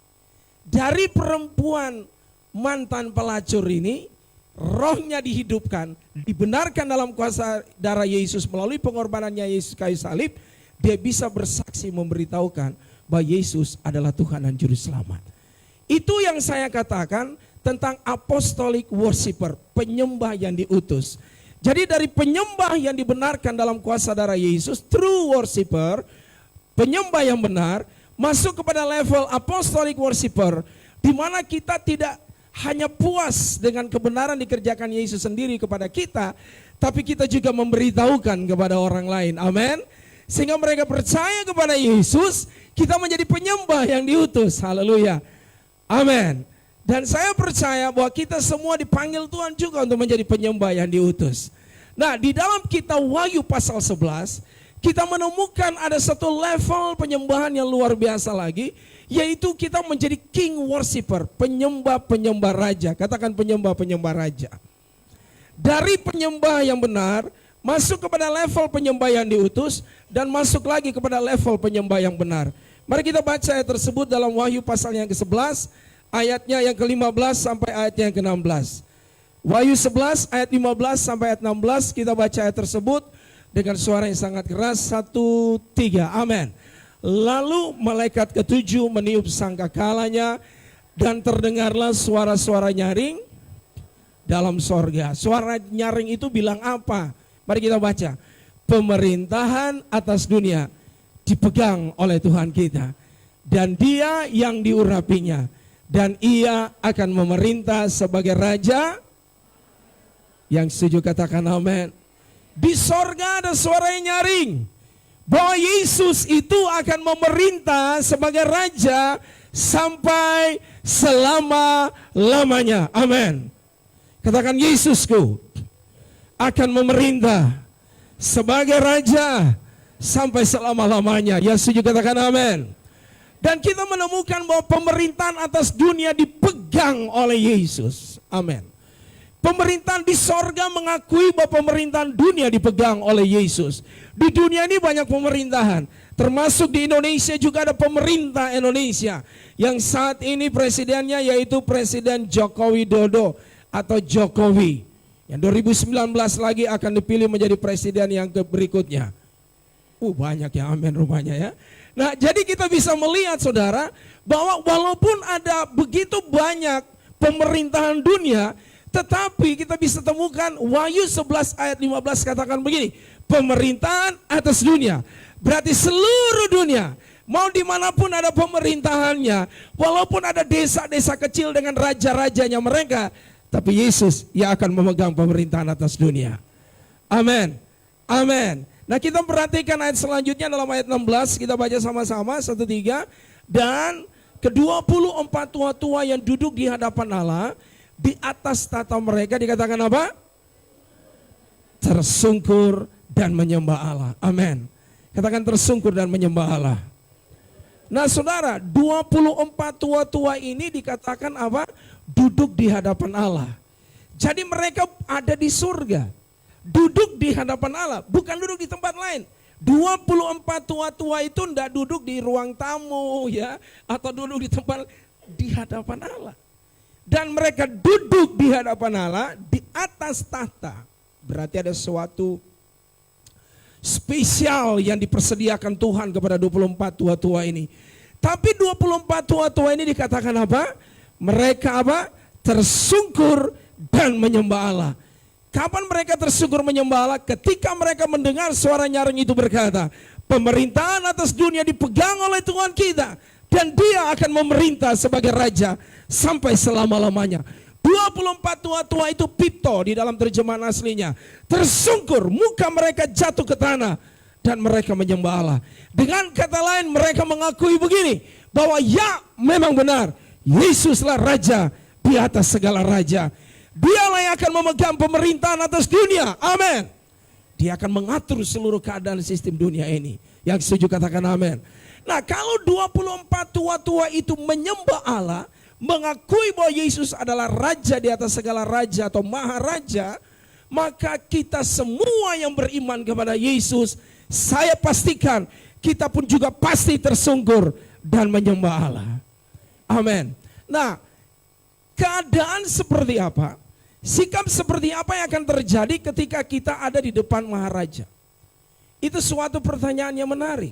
Dari perempuan mantan pelacur ini, rohnya dihidupkan, dibenarkan dalam kuasa darah Yesus melalui pengorbanannya Yesus kayu salib, dia bisa bersaksi memberitahukan bahwa Yesus adalah Tuhan dan Juru Selamat. Itu yang saya katakan tentang apostolic worshiper, penyembah yang diutus. Jadi dari penyembah yang dibenarkan dalam kuasa darah Yesus, true worshiper, penyembah yang benar, masuk kepada level apostolic worshiper, di mana kita tidak hanya puas dengan kebenaran dikerjakan Yesus sendiri kepada kita, tapi kita juga memberitahukan kepada orang lain. Amin. Sehingga mereka percaya kepada Yesus, kita menjadi penyembah yang diutus. Haleluya. Amin. Dan saya percaya bahwa kita semua dipanggil Tuhan juga untuk menjadi penyembah yang diutus. Nah, di dalam kitab Wahyu pasal 11, kita menemukan ada satu level penyembahan yang luar biasa lagi, yaitu kita menjadi king worshiper, penyembah-penyembah raja. Katakan penyembah-penyembah raja. Dari penyembah yang benar, masuk kepada level penyembah yang diutus, dan masuk lagi kepada level penyembah yang benar. Mari kita baca ayat tersebut dalam Wahyu pasal yang ke-11, ayatnya yang ke-15 sampai ayatnya yang ke-16. Wahyu 11 ayat 15 sampai ayat 16, kita baca ayat tersebut dengan suara yang sangat keras. 1, 3, amin. Lalu malaikat ketujuh meniup sangkakalanya, dan terdengarlah suara-suara nyaring dalam sorga. Suara nyaring itu bilang apa? Mari kita baca. Pemerintahan atas dunia dipegang oleh Tuhan kita, dan Dia yang diurapinya, dan Ia akan memerintah sebagai Raja. Yang setuju katakan amin. Di sorga ada suara yang nyaring bahwa Yesus itu akan memerintah sebagai Raja sampai selama-lamanya. Amin. Katakan, Yesusku akan memerintah sebagai Raja sampai selama-lamanya. Yang setuju katakan amin. Dan kita menemukan bahwa pemerintahan atas dunia dipegang oleh Yesus. Amin. Pemerintahan di sorga mengakui bahwa pemerintahan dunia dipegang oleh Yesus. Di dunia ini banyak pemerintahan, termasuk di Indonesia juga ada pemerintah Indonesia, yang saat ini presidennya yaitu Presiden Joko Widodo atau Jokowi, yang 2019 lagi akan dipilih menjadi presiden yang berikutnya. Banyak ya, amin rupanya ya. Nah, jadi kita bisa melihat saudara, bahwa walaupun ada begitu banyak pemerintahan dunia, tetapi kita bisa temukan Wahyu 11 ayat 15 katakan begini, pemerintahan atas dunia. Berarti seluruh dunia, mau dimanapun ada pemerintahannya, walaupun ada desa-desa kecil dengan raja-rajanya mereka, tapi Yesus yang akan memegang pemerintahan atas dunia. Amin. Amin. Nah, kita perhatikan ayat selanjutnya dalam ayat 16, kita baca sama-sama 1-3. Dan ke-24 tua-tua yang duduk di hadapan Allah, di atas tata mereka dikatakan apa? Tersungkur dan menyembah Allah. Amin. Katakan tersungkur dan menyembah Allah. Nah, saudara, 24 tua-tua ini dikatakan apa? Duduk di hadapan Allah. Jadi mereka ada di surga. Duduk di hadapan Allah, bukan duduk di tempat lain. 24 tua-tua itu tidak duduk di ruang tamu ya, atau duduk di tempat, di hadapan Allah. Dan mereka duduk di hadapan Allah di atas tahta. Berarti ada sesuatu spesial yang dipersediakan Tuhan kepada 24 tua-tua ini. Tapi 24 tua-tua ini dikatakan apa? Mereka apa? Tersungkur dan menyembah Allah. Kapan mereka tersungkur menyembah Allah? Ketika mereka mendengar suara nyaring itu berkata, pemerintahan atas dunia dipegang oleh Tuhan kita, dan dia akan memerintah sebagai raja sampai selama-lamanya. 24 tua-tua itu pipto di dalam terjemahan aslinya. Tersungkur, muka mereka jatuh ke tanah, dan mereka menyembah Allah. Dengan kata lain mereka mengakui begini, bahwa ya memang benar, Yesuslah raja di atas segala raja. Dialah yang akan memegang pemerintahan atas dunia. Amin. Dia akan mengatur seluruh keadaan sistem dunia ini. Yang setuju katakan amin. Nah, kalau 24 tua-tua itu menyembah Allah, mengakui bahwa Yesus adalah raja di atas segala raja atau maharaja, maka kita semua yang beriman kepada Yesus, saya pastikan kita pun juga pasti tersungkur dan menyembah Allah. Amin. Nah, keadaan seperti apa? Sikap seperti apa yang akan terjadi ketika kita ada di depan maharaja? Itu suatu pertanyaan yang menarik.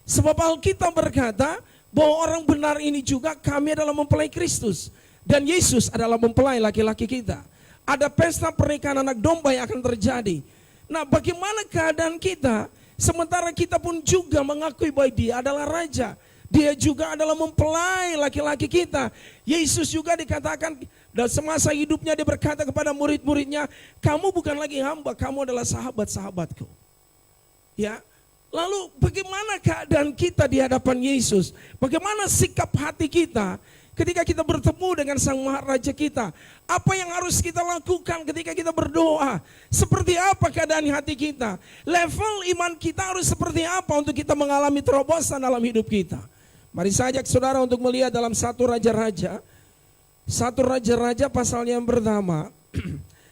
Sebab Alkitab berkata bahwa orang benar ini juga kami adalah mempelai Kristus. Dan Yesus adalah mempelai laki-laki kita. Ada pesta pernikahan anak domba yang akan terjadi. Nah, bagaimana keadaan kita? Sementara kita pun juga mengakui bahwa dia adalah raja. Dia juga adalah mempelai laki-laki kita. Yesus juga dikatakan dan semasa hidupnya dia berkata kepada murid-muridnya, kamu bukan lagi hamba, kamu adalah sahabat-sahabatku. Ya, lalu bagaimana keadaan kita di hadapan Yesus? Bagaimana sikap hati kita ketika kita bertemu dengan Sang Maharaja kita? Apa yang harus kita lakukan ketika kita berdoa? Seperti apa keadaan hati kita? Level iman kita harus seperti apa untuk kita mengalami terobosan dalam hidup kita? Mari saya ajak saudara untuk melihat dalam 1 Raja-Raja. 1 Raja-Raja pasal yang pertama.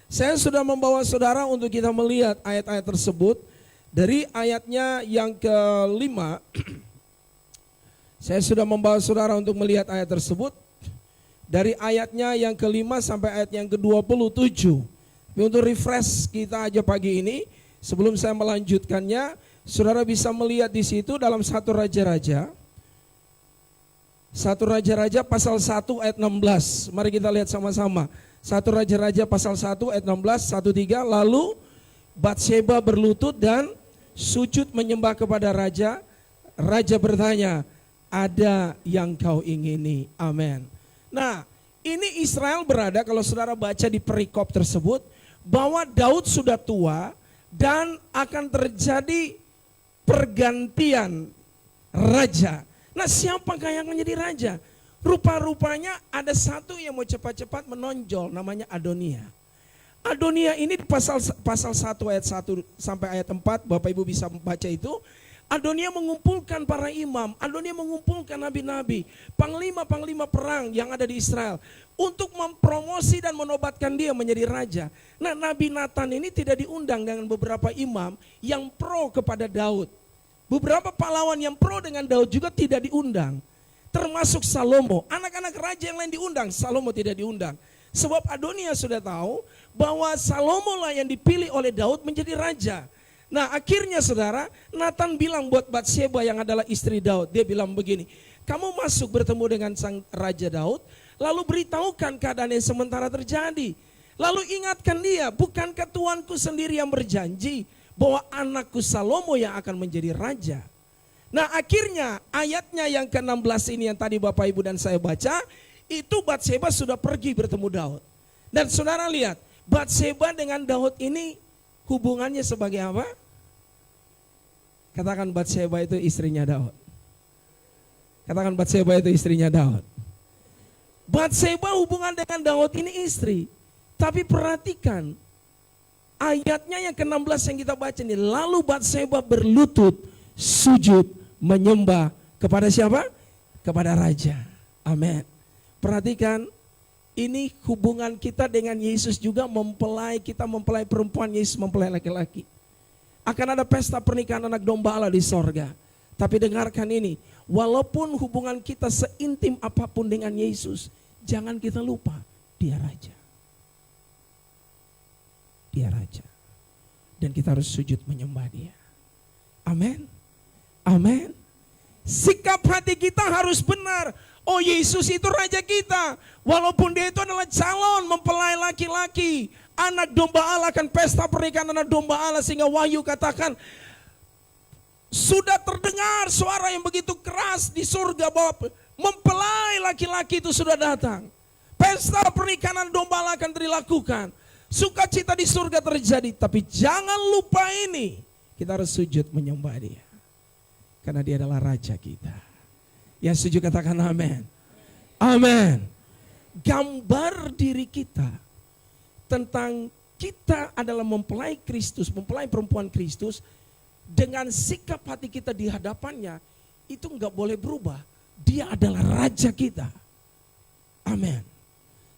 Saya sudah membawa saudara untuk kita melihat ayat-ayat tersebut. Dari ayatnya yang ke-5. Saya sudah membawa saudara untuk melihat ayat tersebut. Dari ayatnya yang ke-5 sampai ayat yang ke-27. Tapi untuk refresh kita aja pagi ini, sebelum saya melanjutkannya, saudara bisa melihat di situ dalam 1 Raja-Raja. 1 Raja-Raja pasal 1 ayat 16. Mari kita lihat sama-sama. 1 Raja-Raja pasal 1 ayat 16, 1-3. Lalu Batsheba berlutut dan sujud menyembah kepada raja. Raja bertanya, ada yang kau ingini? Amin. Nah, ini Israel berada, kalau saudara baca di perikop tersebut, bahwa Daud sudah tua dan akan terjadi pergantian raja. Nah, siapakah yang menjadi raja? Rupa-rupanya ada satu yang mau cepat-cepat menonjol, namanya Adonia. Adonia ini di pasal 1 ayat 1 sampai ayat 4, Bapak Ibu bisa membaca itu. Adonia mengumpulkan para imam, Adonia mengumpulkan nabi-nabi, panglima-panglima perang yang ada di Israel untuk mempromosi dan menobatkan dia menjadi raja. Nah, Nabi Nathan ini tidak diundang dengan beberapa imam yang pro kepada Daud. Beberapa pahlawan yang pro dengan Daud juga tidak diundang. Termasuk Salomo, anak-anak raja yang lain diundang, Salomo tidak diundang. Sebab Adonia sudah tahu bahwa Salomo lah yang dipilih oleh Daud menjadi raja. Nah, akhirnya saudara, Nathan bilang buat Batsheba yang adalah istri Daud. Dia bilang begini, kamu masuk bertemu dengan sang raja Daud, lalu beritahukan keadaan yang sementara terjadi. Lalu ingatkan dia, bukankah Tuanku sendiri yang berjanji bahwa anakku Salomo yang akan menjadi raja. Nah, akhirnya ayatnya yang ke-16 ini yang tadi Bapak Ibu dan saya baca, itu Batsheba sudah pergi bertemu Daud. Dan saudara lihat, Batsheba dengan Daud ini hubungannya sebagai apa? Katakan Batseba itu istrinya Daud. Katakan Batseba itu istrinya Daud. Batseba hubungan dengan Daud ini istri. Tapi perhatikan ayatnya yang ke-16 yang kita baca ini. Lalu Batseba berlutut, sujud, menyembah kepada siapa? Kepada raja. Amin. Perhatikan, ini hubungan kita dengan Yesus juga mempelai, kita mempelai perempuan, Yesus mempelai laki-laki. Akan ada pesta pernikahan anak domba Allah di sorga. Tapi dengarkan ini, walaupun hubungan kita seintim apapun dengan Yesus, jangan kita lupa, dia raja. Dia raja. Dan kita harus sujud menyembah dia. Amin. Amin. Sikap hati kita harus benar. Oh, Yesus itu raja kita. Walaupun dia itu adalah calon mempelai laki-laki, anak domba Allah, akan pesta pernikahan anak domba Allah. Sehingga Wahyu katakan, sudah terdengar suara yang begitu keras di surga bahwa mempelai laki-laki itu sudah datang. Pesta pernikahan domba Allah akan dilakukan. Sukacita di surga terjadi. Tapi jangan lupa ini, kita harus sujud menyembah dia. Karena dia adalah raja kita. Yang setuju katakan amin. Amin. Gambar diri kita tentang kita adalah mempelai Kristus, mempelai perempuan Kristus. Dengan sikap hati kita di hadapannya, itu enggak boleh berubah. Dia adalah raja kita. Amin.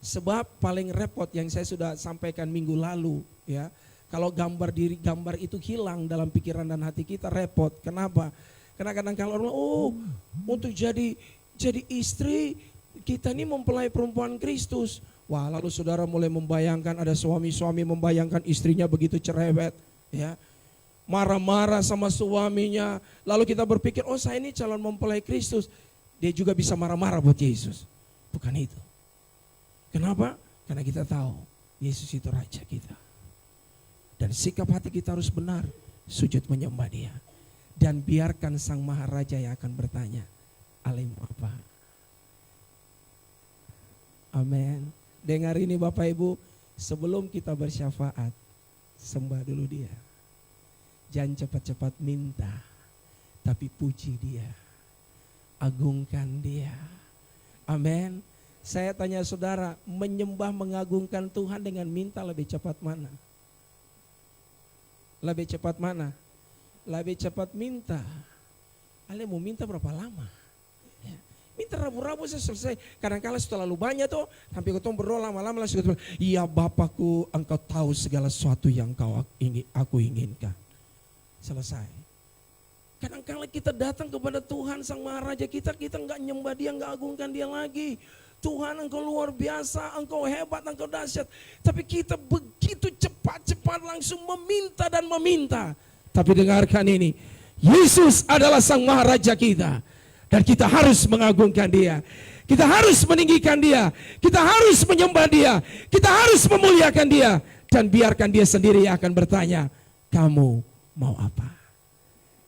Sebab paling repot yang saya sudah sampaikan minggu lalu, ya, kalau gambar diri, gambar itu hilang dalam pikiran dan hati kita, repot. Kenapa? Karena kadang-kadang orang, oh, untuk jadi istri kita ini mempelai perempuan Kristus. Wah, lalu saudara mulai membayangkan, ada suami-suami membayangkan istrinya begitu cerewet, ya, marah-marah sama suaminya. Lalu kita berpikir, oh, saya ini calon mempelai Kristus, dia juga bisa marah-marah buat Yesus. Bukan itu. Kenapa? Karena kita tahu Yesus itu raja kita. Dan sikap hati kita harus benar, sujud menyembah dia. Dan biarkan Sang Maharaja yang akan bertanya, alaimu apa? Amin. Dengar ini Bapak Ibu, sebelum kita bersyafaat, sembah dulu dia. Jangan cepat-cepat minta, tapi puji dia. Agungkan dia. Amin. Saya tanya saudara, menyembah mengagungkan Tuhan dengan minta lebih cepat mana? Lebih cepat mana? Lebih cepat minta. Ale mau minta berapa lama? Ya. Minta rabu-rabu saya selesai. Kadang-kadang setelah lalu banyak tuh, sampai ketemu berdoa lama-lama langsung ketemu. Iya Bapakku, engkau tahu segala sesuatu yang aku inginkan. Selesai. Kadang-kadang kita datang kepada Tuhan Sang Maharaja kita enggak nyembah dia, enggak agungkan dia lagi. Tuhan, engkau luar biasa, engkau hebat, engkau dahsyat. Tapi kita begitu cepat-cepat langsung meminta dan meminta. Tapi dengarkan ini, Yesus adalah Sang Maharaja kita. Dan kita harus mengagungkan dia. Kita harus meninggikan dia. Kita harus menyembah dia. Kita harus memuliakan dia. Dan biarkan dia sendiri yang akan bertanya, kamu mau apa?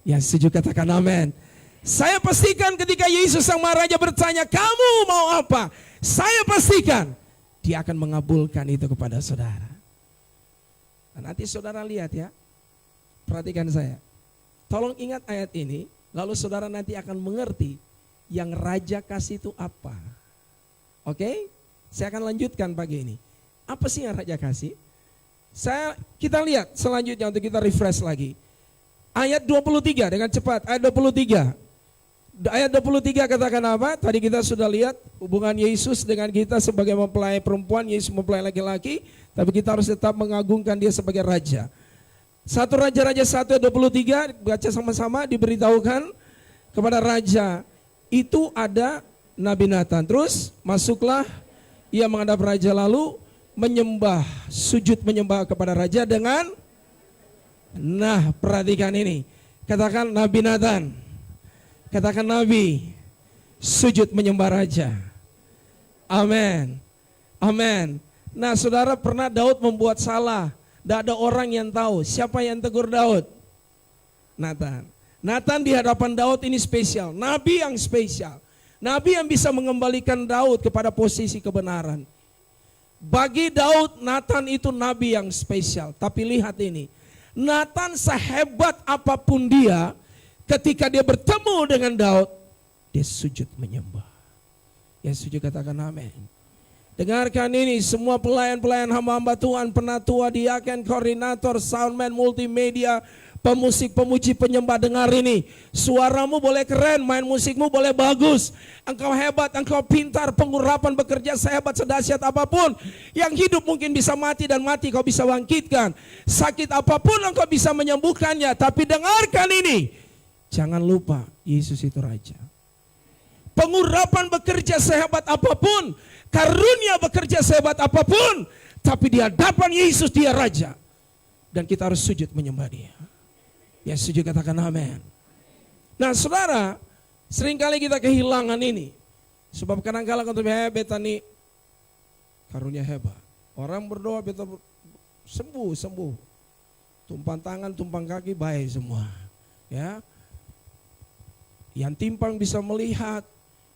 Yang setuju katakan amin. Saya pastikan ketika Yesus Sang Maharaja bertanya, kamu mau apa? Saya pastikan dia akan mengabulkan itu kepada saudara. Nah, nanti saudara lihat ya. Perhatikan saya. Tolong ingat ayat ini. Lalu saudara nanti akan mengerti yang raja kasih itu apa. Oke? Saya akan lanjutkan pagi ini. Apa sih yang raja kasih? Kita lihat selanjutnya untuk kita refresh lagi. Ayat 23 dengan cepat. Ayat 23. Ayat 23 katakan apa? Tadi kita sudah lihat hubungan Yesus dengan kita sebagai mempelai perempuan, Yesus mempelai laki-laki. Tapi kita harus tetap mengagungkan dia sebagai raja. 1 Raja-Raja 1 ayat 23, baca sama-sama, diberitahukan kepada raja. Itu ada Nabi Nathan. Terus masuklah, ia menghadap raja lalu menyembah, sujud menyembah kepada raja dengan, nah perhatikan ini. Katakan Nabi Nathan. Katakan Nabi, sujud menyembah raja. Amin. Amin. Nah saudara, pernah Daud membuat salah. Tidak ada orang yang tahu. Siapa yang tegur Daud? Nathan. Nathan di hadapan Daud ini spesial. Nabi yang spesial. Nabi yang bisa mengembalikan Daud kepada posisi kebenaran. Bagi Daud, Nathan itu nabi yang spesial. Tapi lihat ini. Nathan sehebat apapun dia, ketika dia bertemu dengan Daud, dia sujud menyembah. Yang setuju katakan amin. Dengarkan ini, semua pelayan-pelayan hamba-hamba Tuhan, penatua, diaken, koordinator, soundman, multimedia, pemusik, pemuji, penyembah, dengar ini. Suaramu boleh keren, main musikmu boleh bagus. Engkau hebat, engkau pintar, pengurapan bekerja sehebat, sedahsyat apapun. Yang hidup mungkin bisa mati dan mati kau bisa bangkitkan. Sakit apapun engkau bisa menyembuhkannya. Tapi dengarkan ini, jangan lupa Yesus itu Raja. Pengurapan bekerja sehebat apapun, karunia bekerja sehebat apapun, tapi di hadapan Yesus dia Raja. Dan kita harus sujud menyembah dia. Ya sujud katakan amin. Nah saudara, seringkali kita kehilangan ini. Sebab kadang-kala kalau betani karunia hebat. Orang berdoa beta sembuh. Tumpang tangan, tumpang kaki baik semua. Ya. Yang timpang bisa melihat,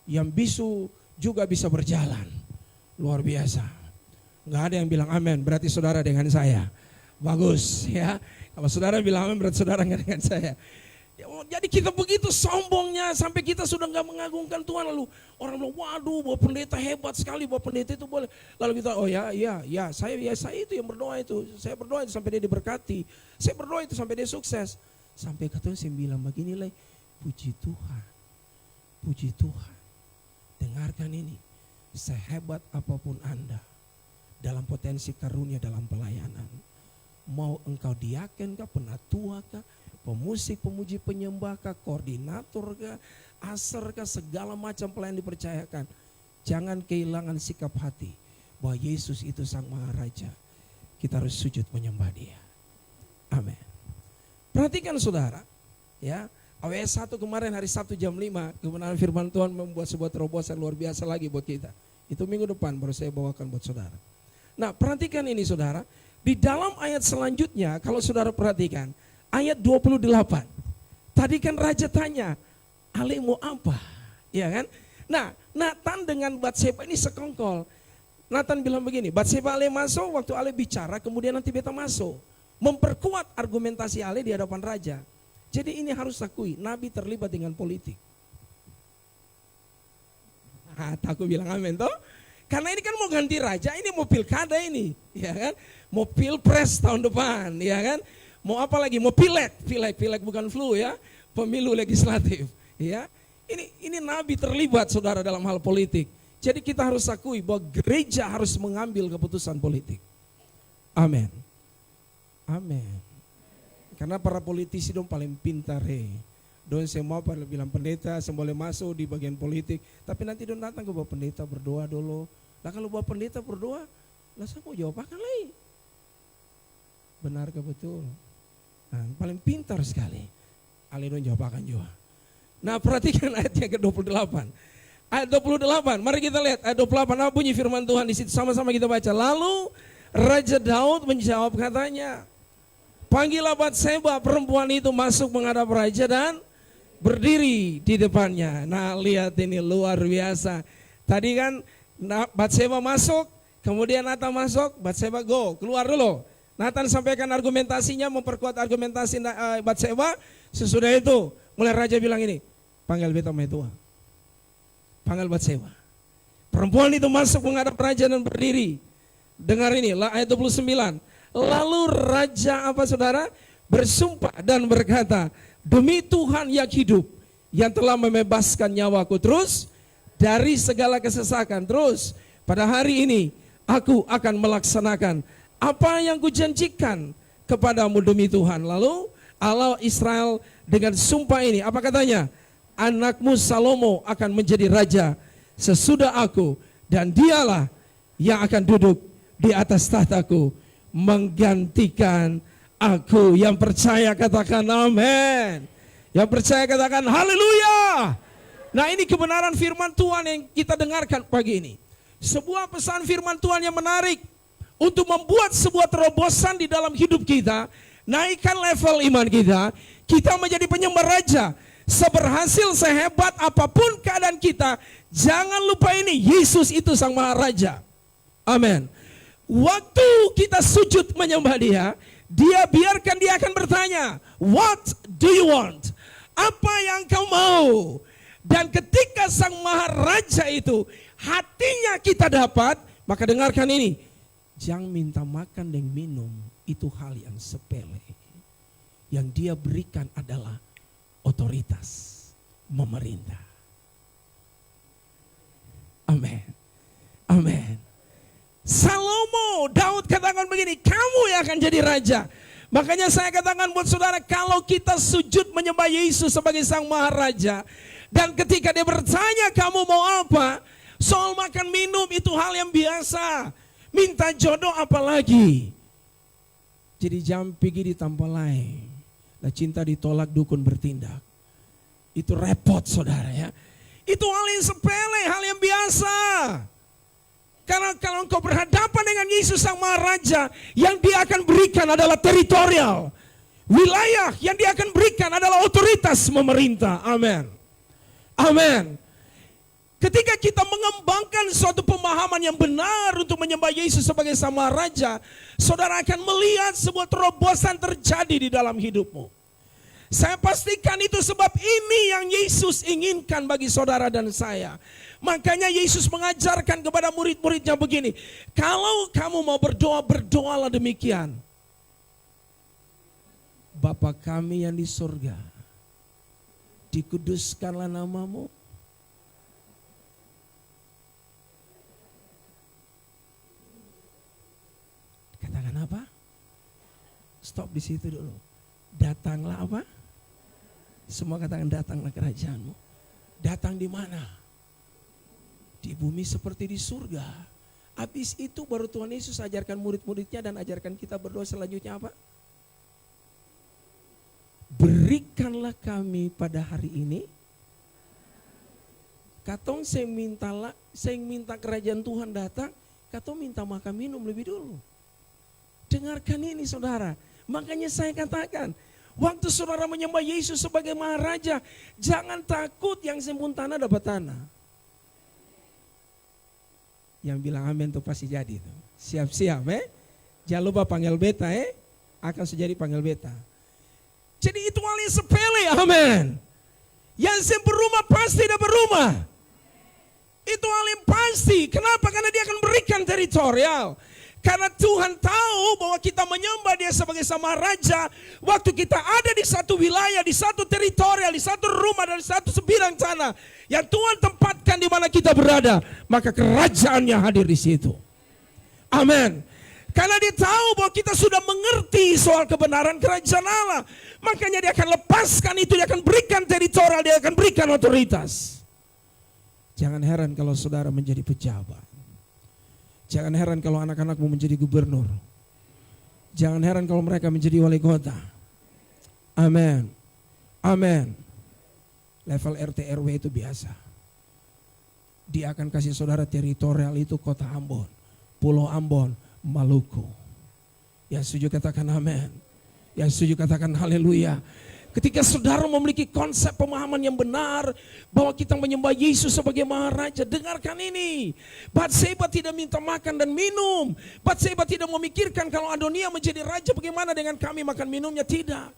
yang bisu juga bisa berjalan. Luar biasa. Enggak ada yang bilang amin, berarti saudara dengan saya. Bagus ya. Kalau saudara bilang amin, berarti saudara enggak dengan saya. Ya, jadi kita begitu sombongnya sampai kita sudah enggak mengagungkan Tuhan. Lalu orang bilang, waduh, Bapak Pendeta hebat sekali, Bapak Pendeta itu boleh. Lalu kita, oh ya, saya itu yang berdoa itu. Saya berdoa itu sampai dia diberkati. Saya berdoa itu sampai dia sukses. Sampai katanya saya bilang beginilah, puji Tuhan. Puji Tuhan. Dengarkan ini, sehebat apapun Anda dalam potensi karunia dalam pelayanan, mau engkau diaken kah, penatua kah, pemusik, pemuji, penyembah kah, koordinator kah, aser kah, segala macam pelayan dipercayakan, jangan kehilangan sikap hati bahwa Yesus itu Sang Maharaja. Kita harus sujud menyembah Dia. Amin. Perhatikan saudara, ya. AWS 1 kemarin hari Sabtu jam 5, kebenaran firman Tuhan membuat sebuah terobosan luar biasa lagi buat kita. Itu minggu depan baru saya bawakan buat saudara. Nah perhatikan ini saudara, di dalam ayat selanjutnya kalau saudara perhatikan, ayat 28. Tadi kan raja tanya, Ale mau apa? Ya kan? Nah Nathan dengan Batseba ini sekongkol. Nathan bilang begini, Batseba Ale masuk, waktu Ale bicara kemudian nanti beta masuk. Memperkuat argumentasi Ale di hadapan raja. Jadi ini harus akui, Nabi terlibat dengan politik. Aku bilang amin toh. Karena ini kan mau ganti raja, ini mau pilkada ini, ya kan? Mau pilpres tahun depan, ya kan? Mau apa lagi? Mau pileg bukan flu ya, pemilu legislatif, ya. Ini Nabi terlibat saudara dalam hal politik. Jadi kita harus akui bahwa gereja harus mengambil keputusan politik. Amin. Amin. Karena para politisi dong paling pintar Don semua pada bilang pendeta boleh masuk di bagian politik. Tapi nanti don datang ke Bapak Pendeta berdoa dulu. Lah kalau Bapak Pendeta berdoa, lah saya mau jawab akan lagi. Benarkah betul? Nah, paling pintar sekali. Ale don jawab akan juga. Nah perhatikan ayat yang ke-28. Ayat 28, mari kita lihat ayat 28. Apa bunyi firman Tuhan di situ? Sama-sama kita baca. Lalu Raja Daud menjawab katanya, panggillah Batseba, perempuan itu masuk menghadap raja dan berdiri di depannya. Nah lihat ini luar biasa. Tadi kan Batseba masuk, kemudian Nathan masuk, Batseba go, keluar dulu. Nathan sampaikan argumentasinya, memperkuat argumentasi Batseba. Sesudah itu mulai raja bilang ini, panggil beta mai tua. Panggil Batseba. Perempuan itu masuk menghadap raja dan berdiri. Dengar ini, ayat 29. Lalu raja apa saudara? Bersumpah dan berkata, demi Tuhan yang hidup, yang telah membebaskan nyawaku terus dari segala kesesakan. Terus pada hari ini aku akan melaksanakan apa yang kujanjikan kepadamu demi Tuhan. Lalu Allah Israel dengan sumpah ini, apa katanya? Anakmu Salomo akan menjadi raja sesudah aku, dan dialah yang akan duduk di atas tahtaku menggantikan aku. Yang percaya katakan amin. Yang percaya katakan haleluya. Nah ini kebenaran firman Tuhan yang kita dengarkan pagi ini. Sebuah pesan firman Tuhan yang menarik untuk membuat sebuah terobosan di dalam hidup kita. Naikkan level iman kita. Kita menjadi penyembah raja. Seberhasil, sehebat apapun keadaan kita, jangan lupa ini, Yesus itu Sang Maharaja. Amin. Waktu kita sujud menyembah Dia, Dia biarkan Dia akan bertanya, what do you want? Apa yang kau mau? Dan ketika sang maharaja itu hatinya kita dapat, maka dengarkan ini. Jangan minta makan dan minum, itu hal yang sepele. Yang dia berikan adalah otoritas memerintah. Amin. Amin. Salomo, Daud katakan begini, kamu yang akan jadi raja. Makanya saya katakan buat saudara, kalau kita sujud menyembah Yesus sebagai sang maharaja, dan ketika dia bertanya kamu mau apa, soal makan minum itu hal yang biasa. Minta jodoh apalagi. Jadi jangan pergi di tempat lain. Nah, cinta ditolak, dukun bertindak. Itu repot saudara ya. Itu hal yang sepele, hal yang biasa. Karena kalau engkau berhadapan dengan Yesus sang maharaja, yang dia akan berikan adalah teritorial. Wilayah yang dia akan berikan adalah otoritas memerintah. Amin. Amin. Ketika kita mengembangkan suatu pemahaman yang benar untuk menyembah Yesus sebagai sang maharaja, saudara akan melihat sebuah terobosan terjadi di dalam hidupmu. Saya pastikan itu sebab ini yang Yesus inginkan bagi saudara dan saya. Makanya Yesus mengajarkan kepada murid-muridnya begini. Kalau kamu mau berdoa, berdoalah demikian. Bapa kami yang di surga, dikuduskanlah namamu. Katakan apa? Stop di situ dulu. Datanglah apa? Semua katakan datanglah kerajaanmu. Datang di mana? Di bumi seperti di surga. Habis itu baru Tuhan Yesus ajarkan murid-muridnya dan ajarkan kita berdoa selanjutnya apa? Berikanlah kami pada hari ini. Katong saya minta kerajaan Tuhan datang. Katong minta makan minum lebih dulu. Dengarkan ini saudara. Makanya saya katakan, waktu saudara menyembah Yesus sebagai maharaja, jangan takut yang sembun tanah dapat tanah. Yang bilang amin tuh pasti jadi tuh. Siap-siap Jangan lupa panggil beta akan sejadi panggil beta. Jadi itu hal yang sepele, amin. Yang berumah pasti dapat rumah. Itu hal yang pasti. Kenapa? Karena dia akan berikan teritorial. Karena Tuhan tahu bahwa kita menyembah dia sebagai sama raja. Waktu kita ada di satu wilayah, di satu teritorial, di satu rumah, dan di satu sebidang tanah yang Tuhan tempatkan di mana kita berada, maka kerajaannya hadir di situ. Amin. Karena dia tahu bahwa kita sudah mengerti soal kebenaran kerajaan Allah. Makanya dia akan lepaskan itu, dia akan berikan teritorial, dia akan berikan otoritas. Jangan heran kalau saudara menjadi pejabat. Jangan heran kalau anak-anakmu menjadi gubernur. Jangan heran kalau mereka menjadi wali kota. Amin. Amin. Level RT RW itu biasa. Dia akan kasih saudara teritorial itu kota Ambon, Pulau Ambon, Maluku. Yang setuju katakan amin. Yang setuju katakan haleluya. Ketika saudara memiliki konsep pemahaman yang benar bahwa kita menyembah Yesus sebagai maharaja, dengarkan ini. Batseba tidak minta makan dan minum. Batseba tidak memikirkan kalau Adonia menjadi raja, bagaimana dengan kami makan minumnya, tidak.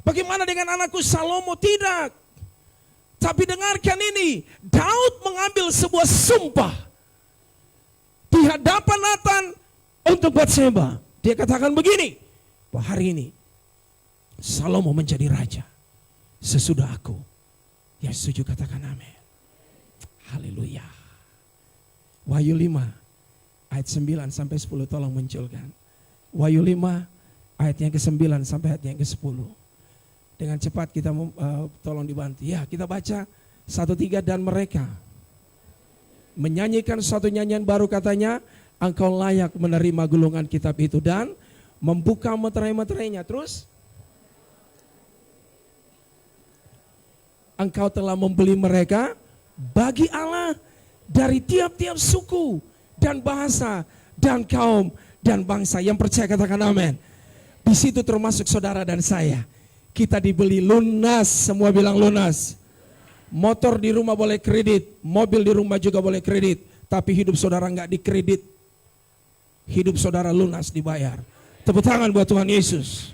Bagaimana dengan anakku Salomo, tidak. Tapi dengarkan ini, Daud mengambil sebuah sumpah di hadapan Nathan untuk Batseba. Dia katakan begini, bahwa hari ini Salomo menjadi raja sesudah aku. Yang setuju katakan amin. Haleluya. Wahyu 5 ayat 9 sampai 10 tolong munculkan. Wahyu 5 ayat yang ke-9 sampai ayat yang ke-10. Dengan cepat kita tolong dibantu. Ya, kita baca 1-3. Dan mereka menyanyikan suatu nyanyian baru, katanya, engkau layak menerima gulungan kitab itu dan membuka meterai-meterainya. Terus engkau telah membeli mereka bagi Allah dari tiap-tiap suku dan bahasa dan kaum dan bangsa. Yang percaya katakan amin. Di situ termasuk saudara dan saya. Kita dibeli lunas, semua bilang lunas. Motor di rumah boleh kredit, mobil di rumah juga boleh kredit, tapi hidup saudara enggak dikredit. Hidup saudara lunas dibayar. Tepuk tangan buat Tuhan Yesus.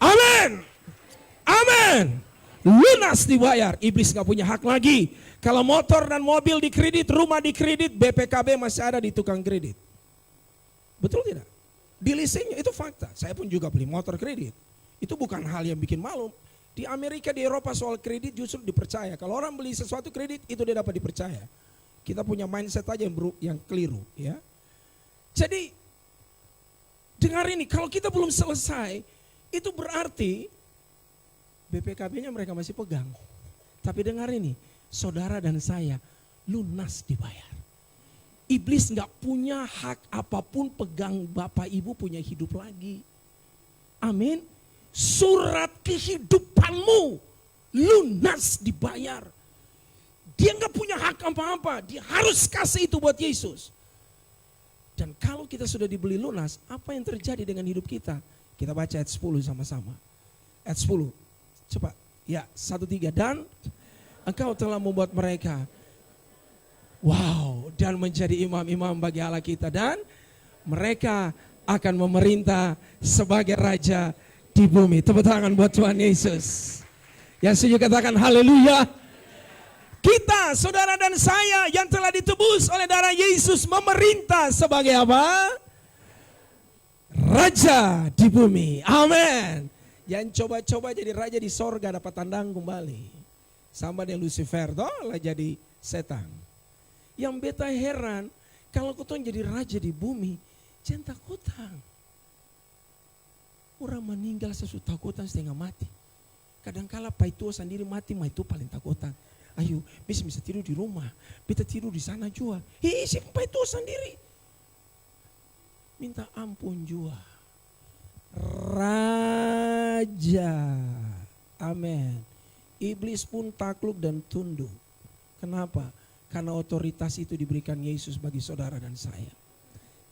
Amin. Amin. Amin. Lunas dibayar. Iblis gak punya hak lagi. Kalau motor dan mobil dikredit, rumah dikredit, BPKB masih ada di tukang kredit. Betul tidak? Di leasingnya itu fakta. Saya pun juga beli motor kredit. Itu bukan hal yang bikin malu. Di Amerika, di Eropa soal kredit justru dipercaya. Kalau orang beli sesuatu kredit, itu dia dapat dipercaya. Kita punya mindset aja yang keliru. Ya. Jadi, dengar ini, kalau kita belum selesai, itu berarti BPKB-nya mereka masih pegang. Tapi dengar ini, saudara dan saya lunas dibayar. Iblis gak punya hak apapun pegang Bapak Ibu punya hidup lagi. Amin. Surat kehidupanmu lunas dibayar. Dia gak punya hak apa-apa. Dia harus kasih itu buat Yesus. Dan kalau kita sudah dibeli lunas, apa yang terjadi dengan hidup kita? Kita baca ayat 10 sama-sama. Ayat 10. Cepat. Ya, 1-3. Dan engkau telah membuat mereka dan menjadi imam-imam bagi Allah kita. Dan mereka akan memerintah sebagai raja di bumi. Tepuk tangan buat Tuhan Yesus. Yang setuju katakan haleluya. Kita, saudara dan saya yang telah ditebus oleh darah Yesus memerintah sebagai apa? Raja di bumi. Amin. Yang coba-coba jadi raja di sorga dapat tandang kembali. Sama dengan Lucifer, lah jadi setan. Yang beta heran, kalau kau jadi raja di bumi, jangan takutan. Orang meninggal sesuatu takutan setengah mati. Kadangkala paitua sendiri mati, itu paling takutan. Ayo, bisa tidur di rumah, beta tidur di sana juga. Si paitua sendiri. Minta ampun juga. Raja. Amin. Iblis pun takluk dan tunduk. Kenapa? Karena otoritas itu diberikan Yesus bagi saudara dan saya.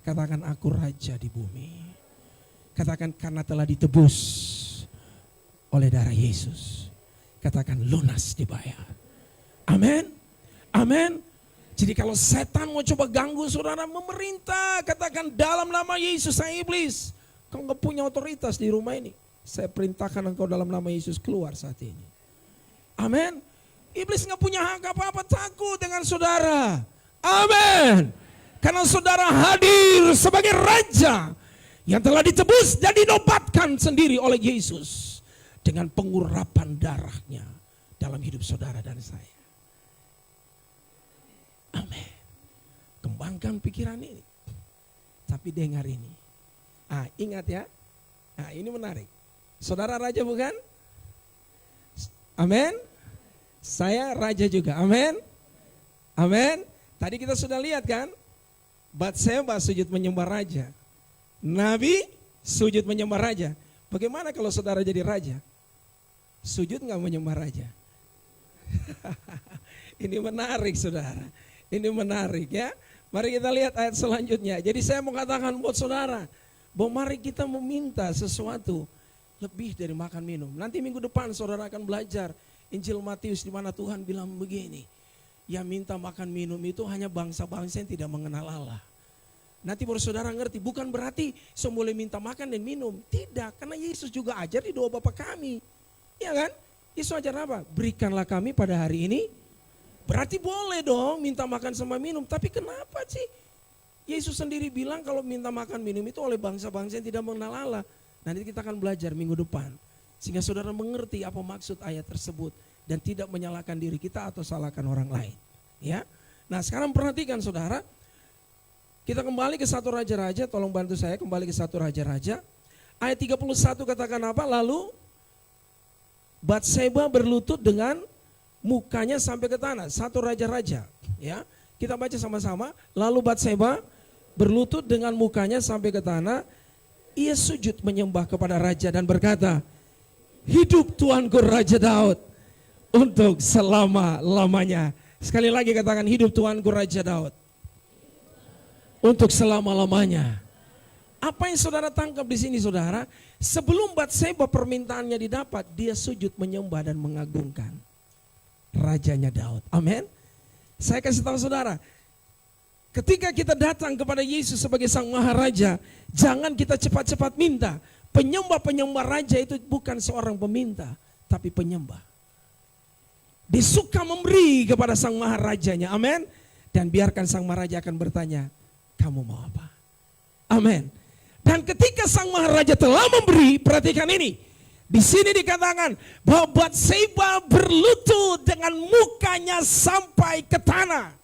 Katakan aku raja di bumi. Katakan karena telah ditebus oleh darah Yesus. Katakan lunas dibayar. Amin. Amin. Jadi kalau setan mau coba ganggu saudara memerintah. Katakan dalam nama Yesus saya iblis. Kau gak punya otoritas di rumah ini. Saya perintahkan engkau dalam nama Yesus keluar saat ini. Amin. Iblis gak punya hak apa-apa takut dengan saudara. Amin. Karena saudara hadir sebagai raja yang telah ditebus dan dinobatkan sendiri oleh Yesus dengan pengurapan darahnya dalam hidup saudara dan saya. Amin. Kembangkan pikiran ini. Tapi dengar ini. Ingat ya. Ini menarik. Saudara raja bukan? Amin. Saya raja juga. Amin. Amin. Tadi kita sudah lihat kan? Batseba sujud menyembah raja. Nabi sujud menyembah raja. Bagaimana kalau saudara jadi raja? Sujud gak menyembah raja? Ini menarik saudara. Ini menarik ya. Mari kita lihat ayat selanjutnya. Jadi saya mau katakan buat saudara, bahwa mari kita meminta sesuatu lebih dari makan minum. Nanti minggu depan saudara akan belajar Injil Matius di mana Tuhan bilang begini. Yang minta makan minum itu hanya bangsa-bangsa yang tidak mengenal Allah. Nanti baru saudara ngerti, bukan berarti semua boleh minta makan dan minum. Tidak, karena Yesus juga ajar di doa Bapa kami. Ya kan? Yesus ajar apa? Berikanlah kami pada hari ini. Berarti boleh dong minta makan sama minum. Tapi kenapa sih? Yesus sendiri bilang kalau minta makan minum itu oleh bangsa-bangsa yang tidak mengenal Allah. Nanti kita akan belajar minggu depan. Sehingga saudara mengerti apa maksud ayat tersebut. Dan tidak menyalahkan diri kita atau salahkan orang lain. Ya. Nah sekarang perhatikan saudara. Kita kembali ke 1 Raja-Raja. Tolong bantu saya kembali ke 1 Raja-Raja. Ayat 31 katakan apa? Lalu Batseba berlutut dengan mukanya sampai ke tanah. 1 Raja-Raja. Ya. Kita baca sama-sama. Lalu Batseba berlutut dengan mukanya sampai ke tanah. Ia sujud menyembah kepada raja dan berkata, hidup Tuanku Raja Daud untuk selama-lamanya. Sekali lagi katakan, hidup Tuanku Raja Daud untuk selama-lamanya. Apa yang saudara tangkap di sini saudara? Sebelum Batseba permintaannya didapat, dia sujud menyembah dan mengagungkan rajanya Daud. Amin. Saya kasih tahu saudara, ketika kita datang kepada Yesus sebagai Sang Maharaja, jangan kita cepat-cepat minta. Penyembah-penyembah raja itu bukan seorang peminta, tapi penyembah. Dia suka memberi kepada sang maharajanya, amin. Dan biarkan sang maharaja akan bertanya, kamu mau apa? Amin. Dan ketika sang maharaja telah memberi, perhatikan ini. Di sini dikatakan bahwa Batseba berlutut dengan mukanya sampai ke tanah.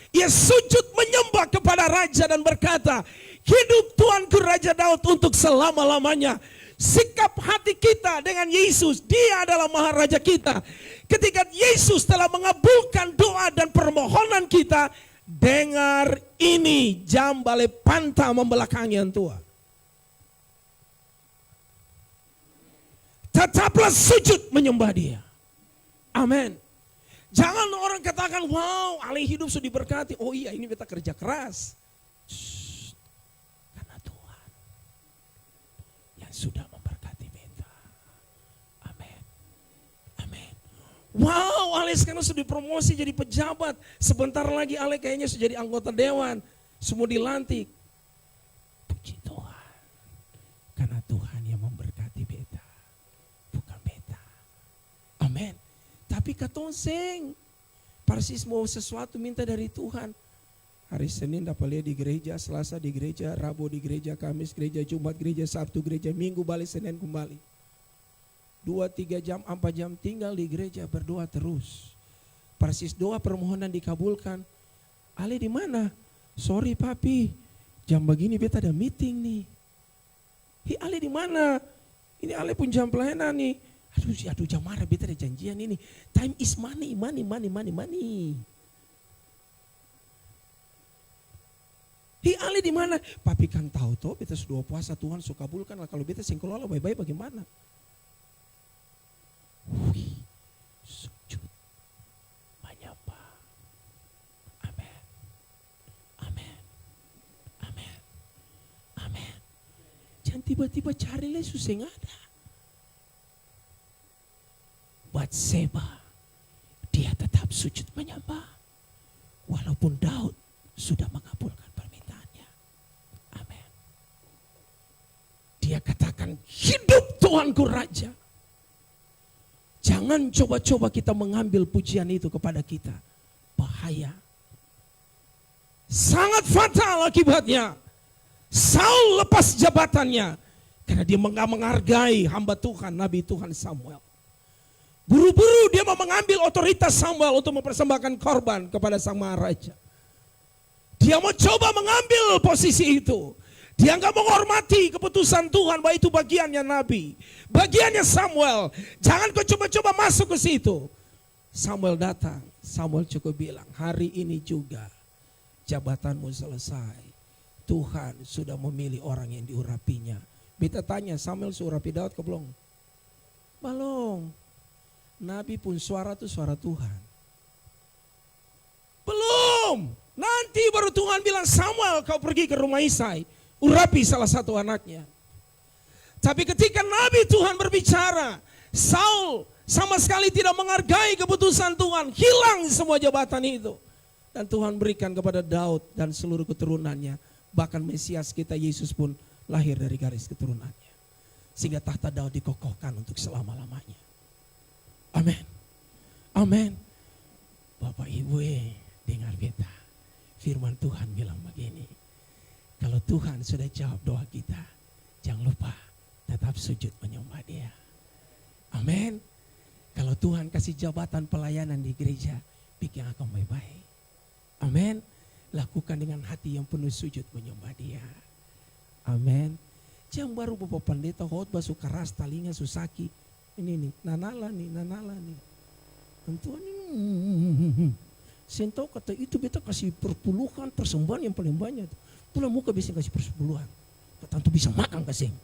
Ia sujud menyembah kepada raja dan berkata, hidup Tuanku Raja Daud untuk selama-lamanya. Sikap hati kita dengan Yesus, dia adalah maharaja kita. Ketika Yesus telah mengabulkan doa dan permohonan kita, dengar ini, jambale panta membelakangi yang tua. Tetaplah sujud menyembah dia. Amin. Jangan orang katakan, wow, alih hidup sudah diberkati. Oh iya, ini beta kerja keras. Shh, karena Tuhan yang sudah memberkati beta. Amin. Amin. Wow, alih sekarang sudah dipromosi jadi pejabat. Sebentar lagi alih kayaknya sudah jadi anggota dewan. Semua dilantik. Puji Tuhan. Karena Tuhan yang memberkati beta. Bukan beta. Amin. Tapi katong seng, persis mau sesuatu minta dari Tuhan. Hari Senin dapat lihat di gereja, Selasa di gereja, Rabu di gereja, Kamis gereja, Jumat gereja, Sabtu gereja, Minggu balik, Senin kembali. 2-3 jam, 4 jam tinggal di gereja berdoa terus. Persis doa permohonan dikabulkan. Ale di mana? Sorry papi, jam begini beta ada meeting nih. Hi Ale di mana? Ini Ale pun jam pelayanan nih. Aduh jam marah beta ada janjian ini. Time is money. Hi Ale di mana? Papi kan tahu toh beta sudah puasa Tuhan suka kabulkan lah. Kalau beta singkolola baik-baik bagaimana? Wih, sujud menyembah. Amin. Amin. Amin. Amin. Jangan tiba-tiba cari Yesus yang ada. Batseba, dia tetap sujud menyembah. Walaupun Daud sudah mengabulkan permintaannya. Amin. Dia katakan, hidup Tuanku Raja. Jangan coba-coba kita mengambil pujian itu kepada kita. Bahaya. Sangat fatal akibatnya. Saul lepas jabatannya. Karena dia menghargai hamba Tuhan, Nabi Tuhan Samuel. Buru-buru dia mau mengambil otoritas Samuel untuk mempersembahkan korban kepada sang maharaja. Dia mau coba mengambil posisi itu. Dia enggak menghormati keputusan Tuhan bahwa itu bagiannya Nabi. Bagiannya Samuel. Jangan kau coba-coba masuk ke situ. Samuel datang. Samuel cukup bilang, hari ini juga jabatanmu selesai. Tuhan sudah memilih orang yang diurapinya. Beta tanya, Samuel seurapi Daud ke belum? Belum. Nabi pun suara itu suara Tuhan. Belum. Nanti baru Tuhan bilang, Samuel kau pergi ke rumah Isai. Urapi salah satu anaknya. Tapi ketika Nabi Tuhan berbicara, Saul sama sekali tidak menghargai keputusan Tuhan. Hilang semua jabatan itu. Dan Tuhan berikan kepada Daud dan seluruh keturunannya. Bahkan Mesias kita Yesus pun lahir dari garis keturunannya. Sehingga tahta Daud dikokohkan untuk selama-lamanya. Amin. Amin. Bapak Ibu dengar beta. Firman Tuhan bilang begini. Kalau Tuhan sudah jawab doa kita, jangan lupa tetap sujud menyembah dia. Amin. Kalau Tuhan kasih jabatan pelayanan di gereja, bikin akan baik-baik. Amin. Lakukan dengan hati yang penuh sujud menyembah dia. Amin. Jangan baru Bapak Pendeta khotbah suka ras talinga susaki. Ini nih, nanala nih. Tentuan ini. Sentau kata itu beta kasih perpuluhan persembahan yang paling banyak. Pulang muka bisa kasih persepuluhan. Tentu bisa makan kasih.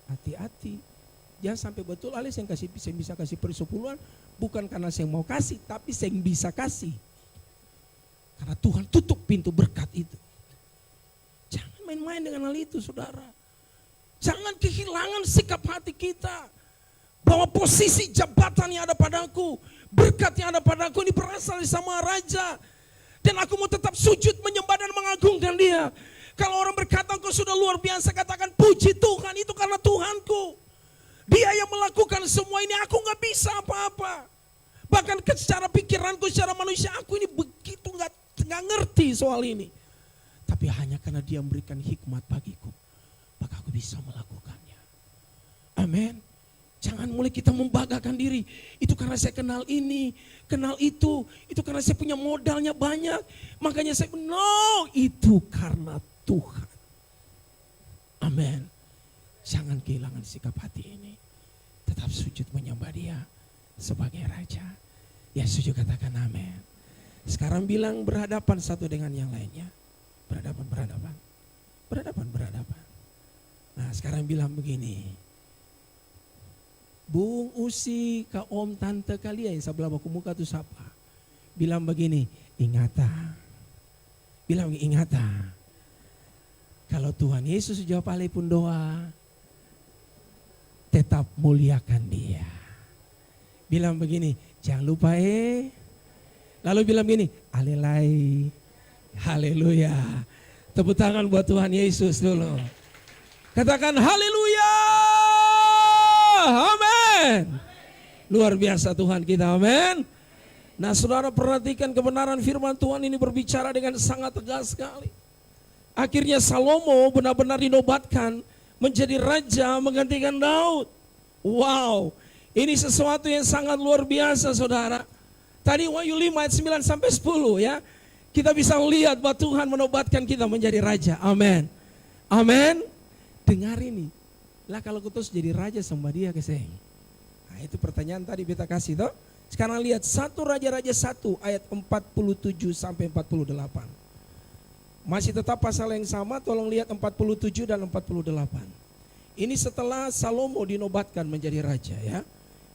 Hati-hati. Jangan sampai betul alis yang bisa kasih persepuluhan. Bukan karena saya mau kasih, tapi saya bisa kasih. Karena Tuhan tutup pintu berkat itu. Jangan main-main dengan hal itu saudara. Jangan kehilangan sikap hati kita. Bahwa posisi jabatan yang ada padaku, berkat yang ada padaku ini berasal dari sama raja. Dan aku mau tetap sujud menyembah dan mengagungkan dia. Kalau orang berkata engkau sudah luar biasa, katakan puji Tuhan itu karena Tuhanku. Dia yang melakukan Dengan semua ini aku gak bisa apa-apa. Bahkan secara pikiranku, secara manusia aku ini begitu gak ngerti soal ini. Tapi hanya karena dia memberikan hikmat bagiku, maka aku bisa melakukannya. Amin. Jangan mulai kita membanggakan diri. Itu karena saya kenal ini, kenal itu karena saya punya modalnya banyak. Makanya saya, no, itu karena Tuhan. Amin. Jangan kehilangan sikap hati ini. Tetap sujud menyembah Dia sebagai Raja. Ya sujud, katakan amin. Sekarang bilang berhadapan satu dengan yang lainnya. Berhadapan. Nah sekarang bilang begini. Bung, Usi, Kak Om, Tante kalian yang sebelah baku muka tuh siapa? Bilang begini, ingatan. Bilang ingatan. Kalau Tuhan Yesus jawab alipun doa, tetap muliakan Dia. Bilang begini, jangan lupa Lalu bilang begini, alelai, haleluya. Tepuk tangan buat Tuhan Yesus dulu. Katakan haleluya. Amin. Luar biasa Tuhan kita, amin. Nah saudara, perhatikan kebenaran firman Tuhan ini berbicara dengan sangat tegas sekali. Akhirnya Salomo benar-benar dinobatkan menjadi raja menggantikan Daud. Wow, ini sesuatu yang sangat luar biasa saudara. Tadi Wahyu 5 ayat 9 sampai 10 ya. Kita bisa melihat bahwa Tuhan menobatkan kita menjadi raja, amin. Amin. Dengar ini. Lah kalau kutus jadi raja sembah Dia keseng. Nah itu pertanyaan tadi beta kasih toh. Sekarang lihat 1 Raja-Raja 1 ayat 47 sampai 48. Masih tetap pasal yang sama, tolong lihat 47 dan 48. Ini setelah Salomo dinobatkan menjadi raja ya.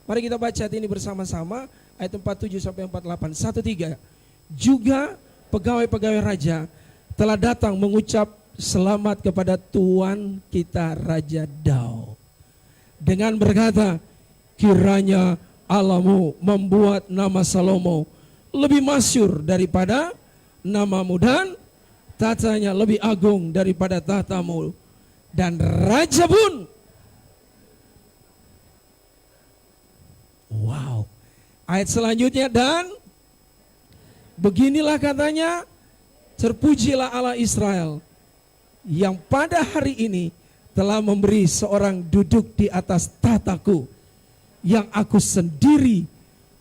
Mari kita baca ini bersama-sama ayat 47 sampai 48. 1, 3. Juga pegawai-pegawai raja telah datang mengucap selamat kepada Tuan kita Raja Daud dengan berkata, kiranya Allahmu membuat nama Salomo lebih masyhur daripada namamu dan tatanya lebih agung daripada tahtamu, dan raja pun, wow, ayat selanjutnya, dan beginilah katanya, terpujilah Allah Israel yang pada hari ini telah memberi seorang duduk di atas tahtaku yang aku sendiri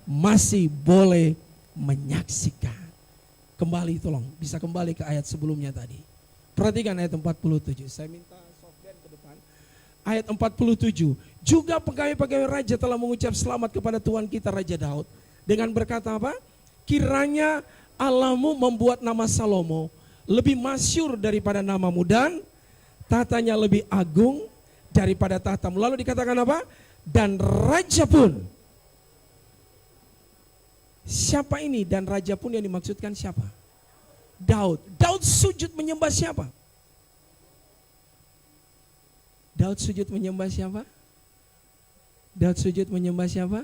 masih boleh menyaksikan. Kembali tolong, bisa kembali ke ayat sebelumnya tadi. Perhatikan ayat 47. Saya minta softband ke depan. Ayat 47. Juga pegawai-pegawai raja telah mengucap selamat kepada Tuhan kita Raja Daud dengan berkata apa? Kiranya Allahmu membuat nama Salomo lebih masyhur daripada namamu dan tatanya lebih agung daripada tahtamu. Lalu dikatakan apa? Dan raja pun. Siapa ini dan raja pun yang dimaksudkan siapa? Daud. Daud sujud menyembah siapa? Daud sujud menyembah siapa? Daud sujud menyembah siapa?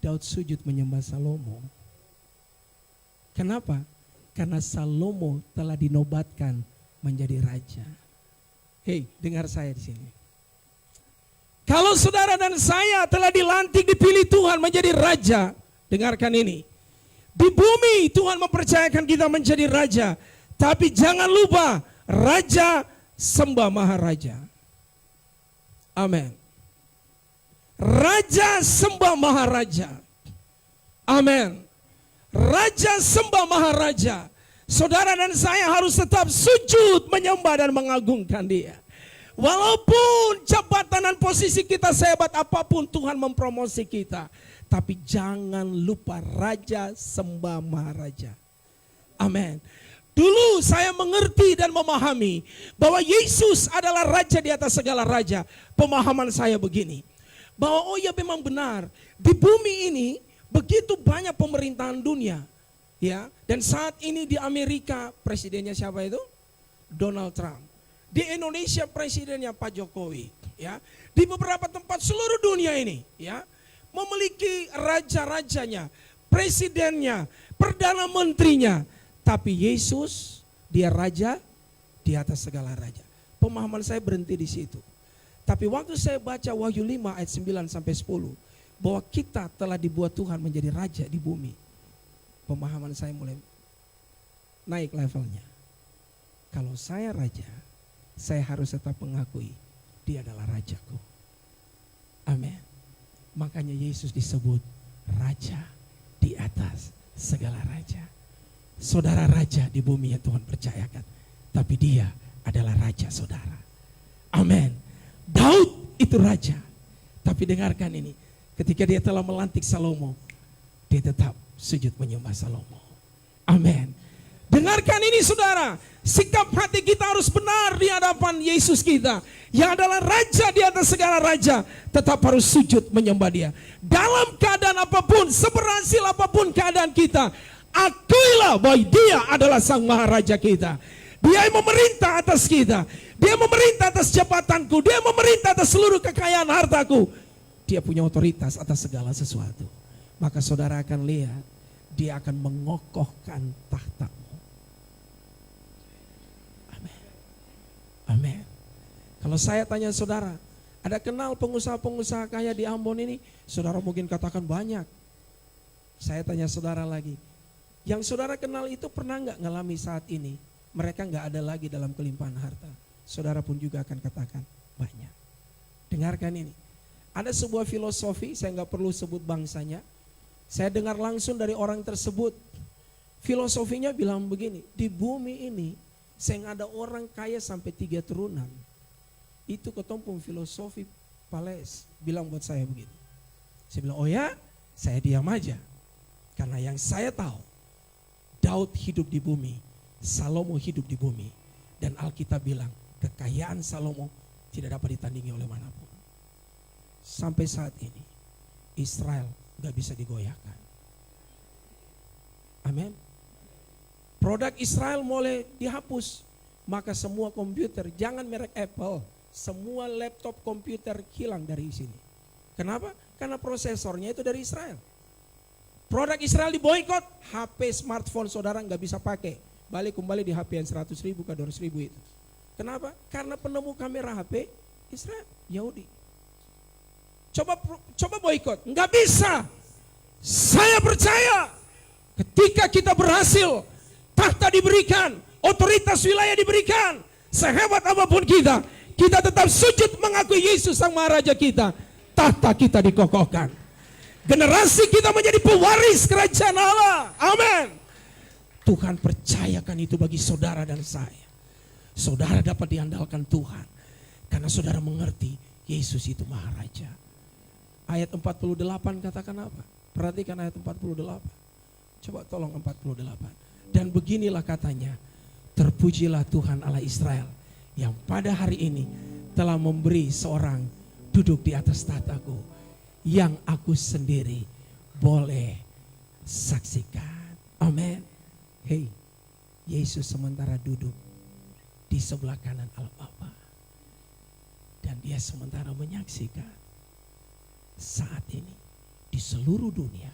Daud sujud menyembah Salomo. Kenapa? Karena Salomo telah dinobatkan menjadi raja. Hei, dengar saya di sini. Kalau saudara dan saya telah dilantik, dipilih Tuhan menjadi raja, dengarkan ini. Di bumi Tuhan mempercayakan kita menjadi raja. Tapi jangan lupa, raja sembah maharaja. Amin. Raja sembah maharaja. Amin. Raja sembah maharaja. Saudara dan saya harus tetap sujud menyembah dan mengagungkan Dia. Walaupun jabatan dan posisi kita sehebat apapun, Tuhan mempromosi kita. Tapi jangan lupa raja sembah maharaja. Amin. Dulu saya mengerti dan memahami bahwa Yesus adalah raja di atas segala raja. Pemahaman saya begini, bahwa oh ya memang benar, di bumi ini begitu banyak pemerintahan dunia, ya. Dan saat ini di Amerika presidennya siapa itu? Donald Trump. Di Indonesia presidennya Pak Jokowi, ya. Di beberapa tempat seluruh dunia ini, ya, memiliki raja-rajanya, presidennya, perdana menterinya. Tapi Yesus, Dia raja di atas segala raja. Pemahaman saya berhenti di situ. Tapi waktu saya baca Wahyu 5 ayat 9 sampai 10, bahwa kita telah dibuat Tuhan menjadi raja di bumi, pemahaman saya mulai naik levelnya. Kalau saya raja, saya harus tetap mengakui dia adalah rajaku. Amin. Makanya Yesus disebut raja di atas segala raja. Saudara raja di bumi yang Tuhan percayakan, tapi dia adalah raja saudara. Amin. Daud itu raja, tapi dengarkan ini, ketika dia telah melantik Salomo, dia tetap sujud menyembah Salomo. Amin. Dengarkan ini saudara, sikap hati kita harus benar di hadapan Yesus kita, yang adalah raja di atas segala raja, tetap harus sujud menyembah dia. Dalam keadaan apapun, seberhasil apapun keadaan kita, akuilah bahwa dia adalah sang maharaja kita. Dia yang memerintah atas kita. Dia memerintah atas jabatanku. Dia memerintah atas seluruh kekayaan hartaku. Dia punya otoritas atas segala sesuatu. Maka saudara akan lihat, dia akan mengokohkan tahtamu. Amin. Amin. Kalau saya tanya saudara, ada kenal pengusaha-pengusaha kaya di Ambon ini? Saudara mungkin katakan banyak. Saya tanya saudara lagi, yang saudara kenal itu pernah nggak ngalami saat ini mereka nggak ada lagi dalam kelimpahan harta? Saudara pun juga akan katakan banyak. Dengarkan ini, ada sebuah filosofi, saya nggak perlu sebut bangsanya. Saya dengar langsung dari orang tersebut. Filosofinya bilang begini, di bumi ini saya ada orang kaya sampai 3 turunan. Itu ketumpung filosofi Pales bilang buat saya begitu. Saya bilang, oh ya, saya diam aja. Karena yang saya tahu, Daud hidup di bumi, Salomo hidup di bumi. Dan Alkitab bilang, kekayaan Salomo tidak dapat ditandingi oleh manapun. Sampai saat ini, Israel gak bisa digoyahkan. Amin. Produk Israel mulai dihapus. Maka semua komputer, jangan merek Apple, semua laptop komputer hilang dari sini. Kenapa? Karena prosesornya itu dari Israel. Produk Israel diboikot, HP smartphone saudara nggak bisa pakai. Balik kembali di HP yang 100 ribu ke 200 ribu itu. Kenapa? Karena penemu kamera HP Israel, Yahudi. Coba boikot, nggak bisa. Saya percaya ketika kita berhasil, tahta diberikan, otoritas wilayah diberikan, sehebat apapun kita tetap sujud mengakui Yesus sang maharaja kita. Tahta kita dikokohkan. Generasi kita menjadi pewaris kerajaan Allah. Amin. Tuhan percayakan itu bagi saudara dan saya. Saudara dapat diandalkan Tuhan karena saudara mengerti Yesus itu maharaja. Ayat 48 katakan apa? Perhatikan ayat 48. Coba tolong 48. Dan beginilah katanya, terpujilah Tuhan Allah Israel yang pada hari ini telah memberi seorang duduk di atas tahtaku yang aku sendiri boleh saksikan. Amin. Hei, Yesus sementara duduk di sebelah kanan Allah Bapa. Dan dia sementara menyaksikan saat ini di seluruh dunia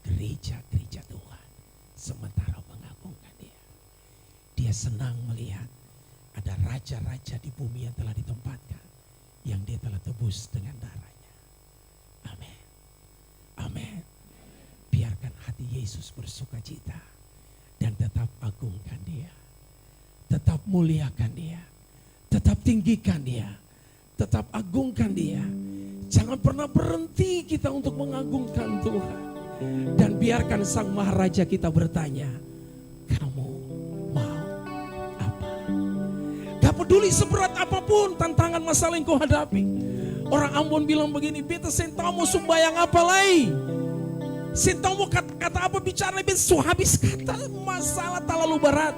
gereja-gereja Tuhan sementara mengagungkan dia. Dia senang melihat ada raja-raja di bumi yang telah ditempatkan, yang dia telah tebus dengan darahnya. Amin. Amin. Biarkan hati Yesus bersuka cita dan tetap agungkan dia. Tetap muliakan dia. Tetap tinggikan dia. Tetap agungkan dia. Jangan pernah berhenti kita untuk mengagungkan Tuhan. Dan biarkan sang maharaja kita bertanya, kamu mau apa? Gak peduli seberat apapun tantangan masalah yang kau hadapi. Orang Ambon bilang begini, beta sentau mau sumbayang apa lagi? Sentau mau kata apa bicara lebih habis kata masalah terlalu berat.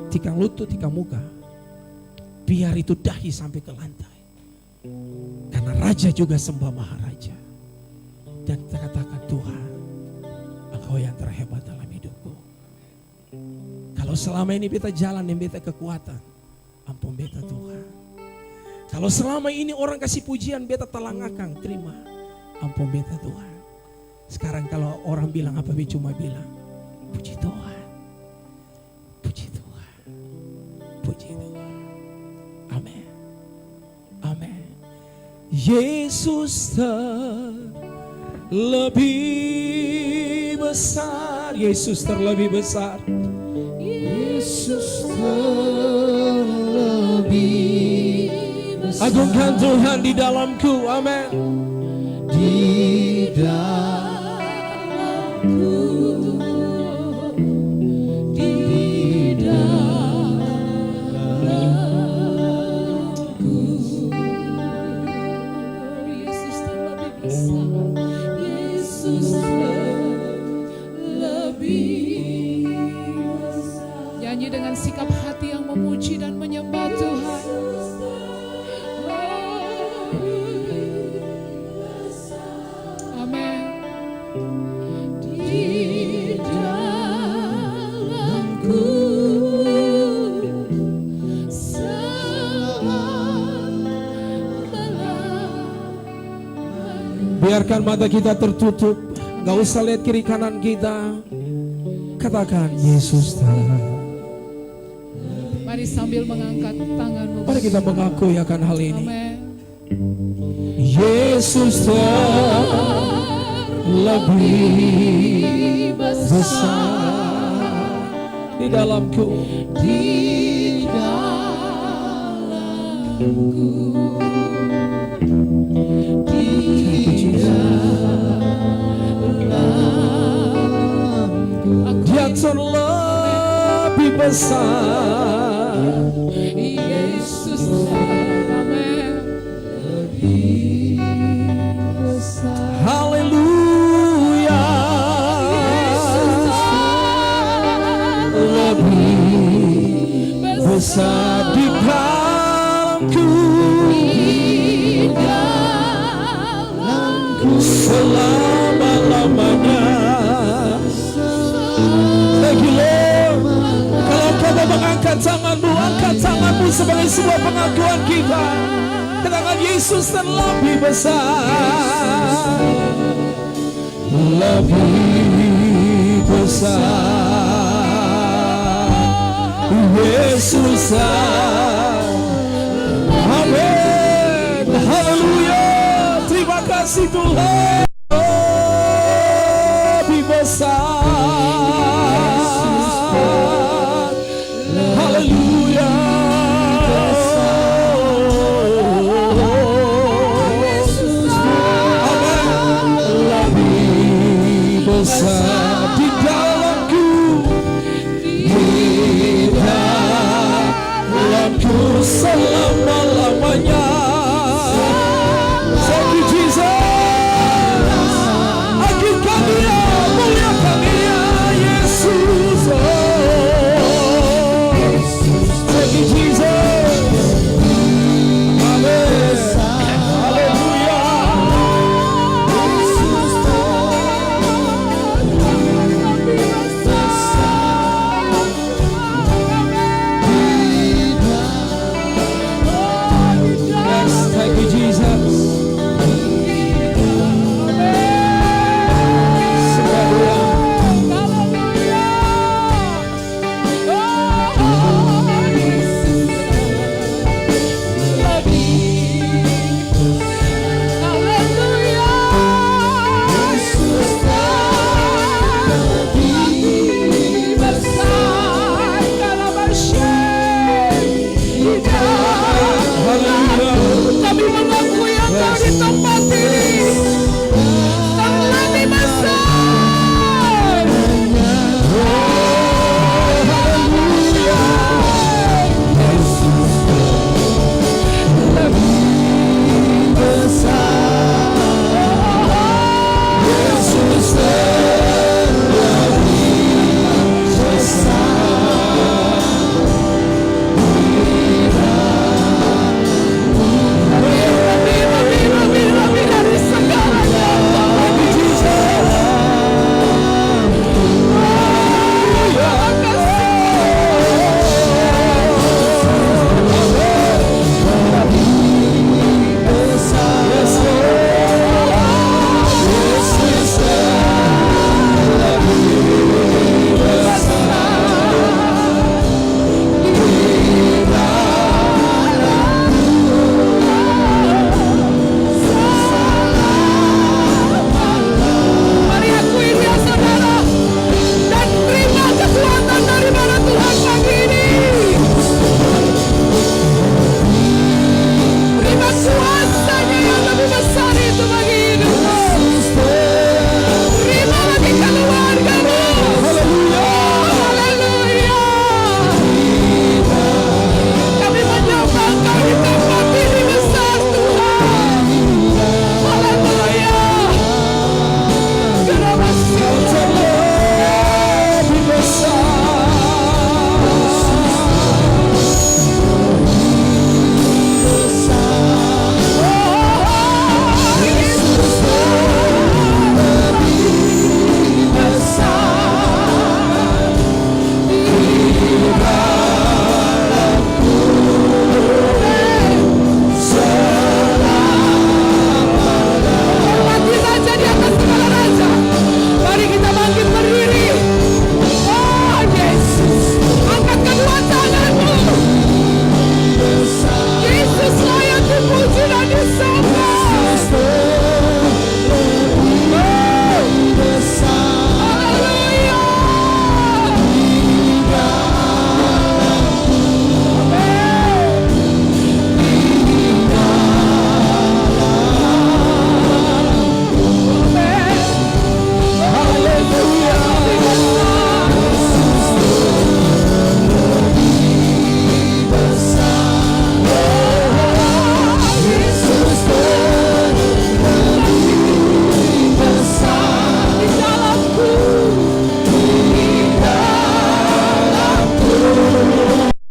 Tikang lutut, tikang muka. Biar itu dahi sampai ke lantai. Karena raja juga sembah maharaja. Dan kita katakan, Tuhan, Engkau yang terhebat dalam hidupku. Kalau selama ini beta jalan yang beta kekuatan, ampun beta Tuhan. Kalau selama ini orang kasih pujian beta telangakan, terima, ampun beta Tuhan. Sekarang kalau orang bilang apa, beta cuma bilang, puji Tuhan, puji Tuhan, puji Tuhan. Amin. Yesus terlebih besar. Yesus terlebih besar. Yesus terlebih besar. Agungkan Tuhan di dalamku. Amin. Di dalamku, di dalamku. Yesus terlebih besar. Yesus terlebih besar. Nyanyi dengan sikap hati yang memuji dan menyembah Tuhan. Amin. Di dalamku Biarkan mata kita tertutup. Gak usah lihat kiri kanan kita. Katakan Yesus Mari sambil mengangkat tanganmu. Mari kita mengakui akan hal ini. Amin. Yesus terlebih besar di dalamku. di dalamku, di dalamku. Dia terlebih besar. Yesus. Amin. Haleluya. Lebih besar di dalamku. Selama-lamanya. Thank you Lord. Kalau kau mau mengangkat tanganmu, angkat tanganmu sebagai sebuah pengakuan kita. Katakan Yesus terlebih besar. Lebih besar. Yesus. Amin. Haleluya. Terima kasih Tuhan.